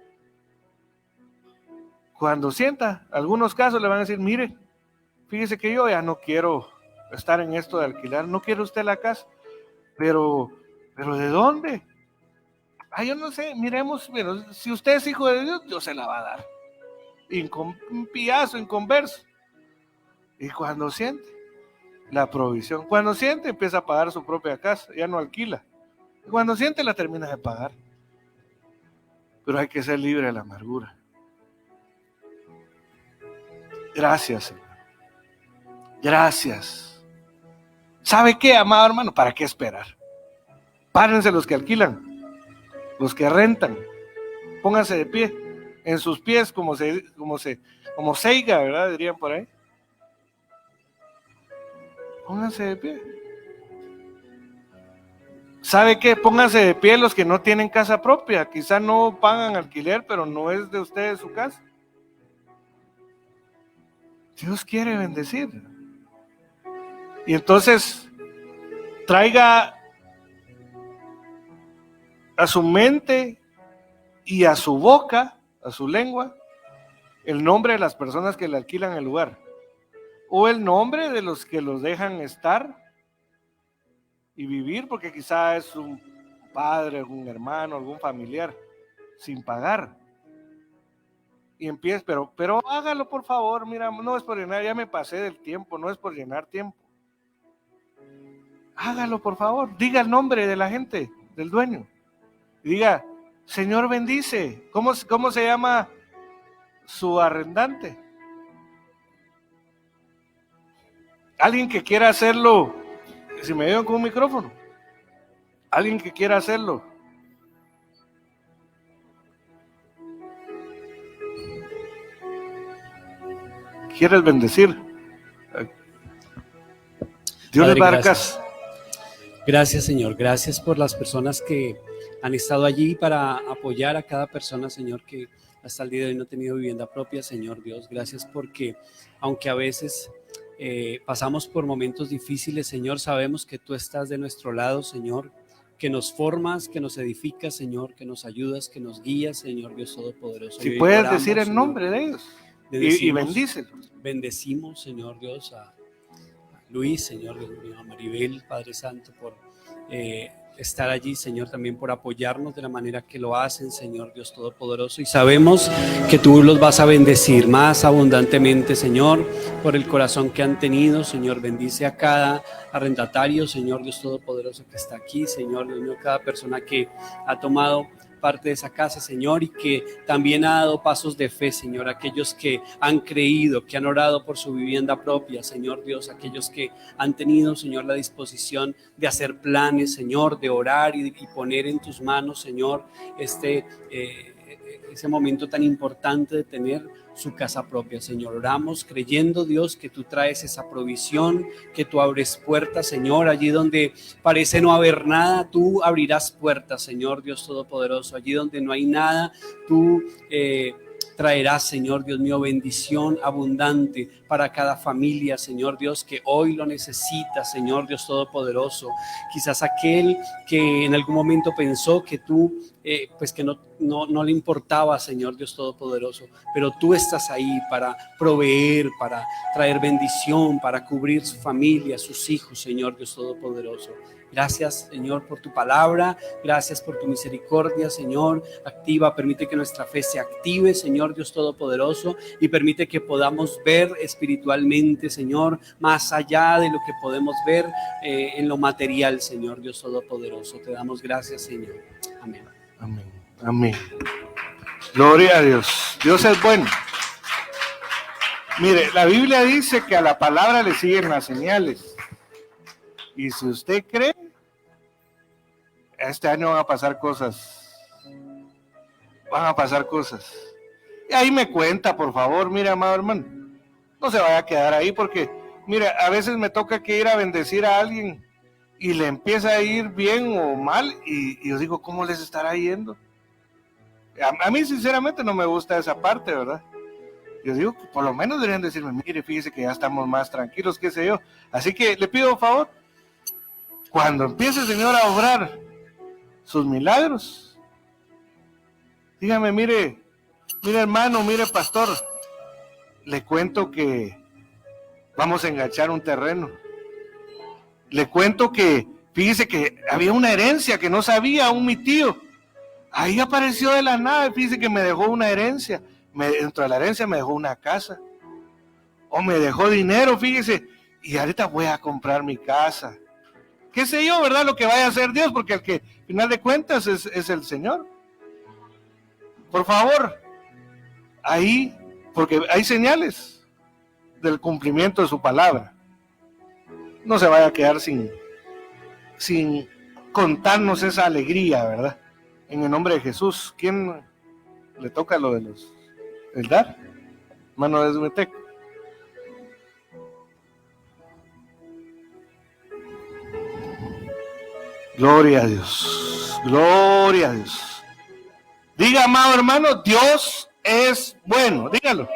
Cuando sienta, algunos casos le van a decir, mire, fíjese que yo ya no quiero estar en esto de alquilar, no quiere usted la casa, pero ¿de dónde? Yo no sé, miremos, bueno, si usted es hijo de Dios se la va a dar. Un pillazo, inconverso. Y cuando siente la provisión, cuando siente empieza a pagar su propia casa, ya no alquila. Y cuando siente la termina de pagar. Pero hay que ser libre de la amargura. Gracias, Señor. Gracias. ¿Sabe qué, amado hermano? ¿Para qué esperar? Párense los que alquilan, los que rentan. Pónganse de pie, en sus pies como ceiga, ¿verdad? Dirían por ahí. Pónganse de pie. ¿Sabe qué? Pónganse de pie los que no tienen casa propia. Quizá no pagan alquiler, pero no es de ustedes su casa. Dios quiere bendecir. Y entonces traiga a su mente y a su boca, a su lengua, el nombre de las personas que le alquilan el lugar, o el nombre de los que los dejan estar y vivir, porque quizá es un padre, algún hermano, algún familiar, sin pagar. Y empieza, pero hágalo por favor, mira, no es por llenar, ya me pasé del tiempo, no es por llenar tiempo. Hágalo por favor, diga el nombre de la gente, del dueño. Y diga, Señor bendice. ¿Cómo se llama su arrendante? Alguien que quiera hacerlo, si me ayudan con un micrófono. Alguien que quiera hacerlo. ¿Quieres bendecir? Dios les va a dar casa. Gracias, Señor. Gracias por las personas que han estado allí para apoyar a cada persona, Señor, que hasta el día de hoy no ha tenido vivienda propia, Señor Dios. Gracias porque, aunque a veces pasamos por momentos difíciles, Señor, sabemos que tú estás de nuestro lado, Señor, que nos formas, que nos edificas, Señor, que nos ayudas, que nos guías, Señor Dios Todopoderoso. Si puedes decir el nombre de ellos y bendícelos. Bendecimos, Señor Dios, a Luis, Señor Dios mío, a Maribel, Padre Santo, por estar allí, Señor, también por apoyarnos de la manera que lo hacen, Señor Dios Todopoderoso, y sabemos que tú los vas a bendecir más abundantemente, Señor, por el corazón que han tenido, Señor. Bendice a cada arrendatario, Señor Dios Todopoderoso, que está aquí, Señor Dios mío, cada persona que ha tomado parte de esa casa, Señor, y que también ha dado pasos de fe, Señor, aquellos que han creído, que han orado por su vivienda propia, Señor Dios, aquellos que han tenido, Señor, la disposición de hacer planes, Señor, de orar y poner en tus manos, Señor, ese momento tan importante de tener su casa propia, Señor. Oramos creyendo, Dios, que tú traes esa provisión, que tú abres puertas, Señor, allí donde parece no haber nada, tú abrirás puertas, Señor Dios Todopoderoso. Allí donde no hay nada, tú traerás, Señor Dios mío, bendición abundante para cada familia, Señor Dios, que hoy lo necesita, Señor Dios Todopoderoso. Quizás aquel que en algún momento pensó que tú pues que no le importaba, Señor Dios Todopoderoso, pero tú estás ahí para proveer, para traer bendición, para cubrir su familia, sus hijos, Señor Dios Todopoderoso. Gracias, Señor, por tu palabra. Gracias por tu misericordia, Señor. Activa, permite que nuestra fe se active, Señor Dios Todopoderoso, y permite que podamos ver espiritualmente, Señor, más allá de lo que podemos ver en lo material, Señor Dios Todopoderoso. Te damos gracias, Señor. Amén. Amén. Amén. Gloria a Dios. Dios es bueno. Mire, la Biblia dice que a la palabra le siguen las señales. Y si usted cree, este año van a pasar cosas. Van a pasar cosas. Y ahí me cuenta, por favor, mire, amado hermano. No se vaya a quedar ahí porque, mire, a veces me toca que ir a bendecir a alguien y le empieza a ir bien o mal y yo digo, ¿cómo les estará yendo? A mí sinceramente no me gusta esa parte, ¿verdad? Yo digo, por lo menos deberían decirme, mire, fíjese que ya estamos más tranquilos, qué sé yo. Así que le pido favor, cuando empiece el Señor a obrar sus milagros, dígame, mire hermano, mire pastor, le cuento que vamos a enganchar un terreno. Le cuento que, fíjese que había una herencia que no sabía aún mi tío. Ahí apareció de la nada, fíjese que me dejó una herencia. Dentro de la herencia me dejó una casa. O me dejó dinero, fíjese, y ahorita voy a comprar mi casa. Qué sé yo, ¿verdad? Lo que vaya a hacer Dios, porque al que, al final de cuentas, es el Señor. Por favor, ahí, porque hay señales del cumplimiento de su palabra. No se vaya a quedar sin contarnos esa alegría, ¿verdad? En el nombre de Jesús. ¿Quién le toca lo de el dar? Hermano de Zumeteco. Gloria a Dios. Gloria a Dios. Diga, amado hermano, Dios es bueno. Dígalo.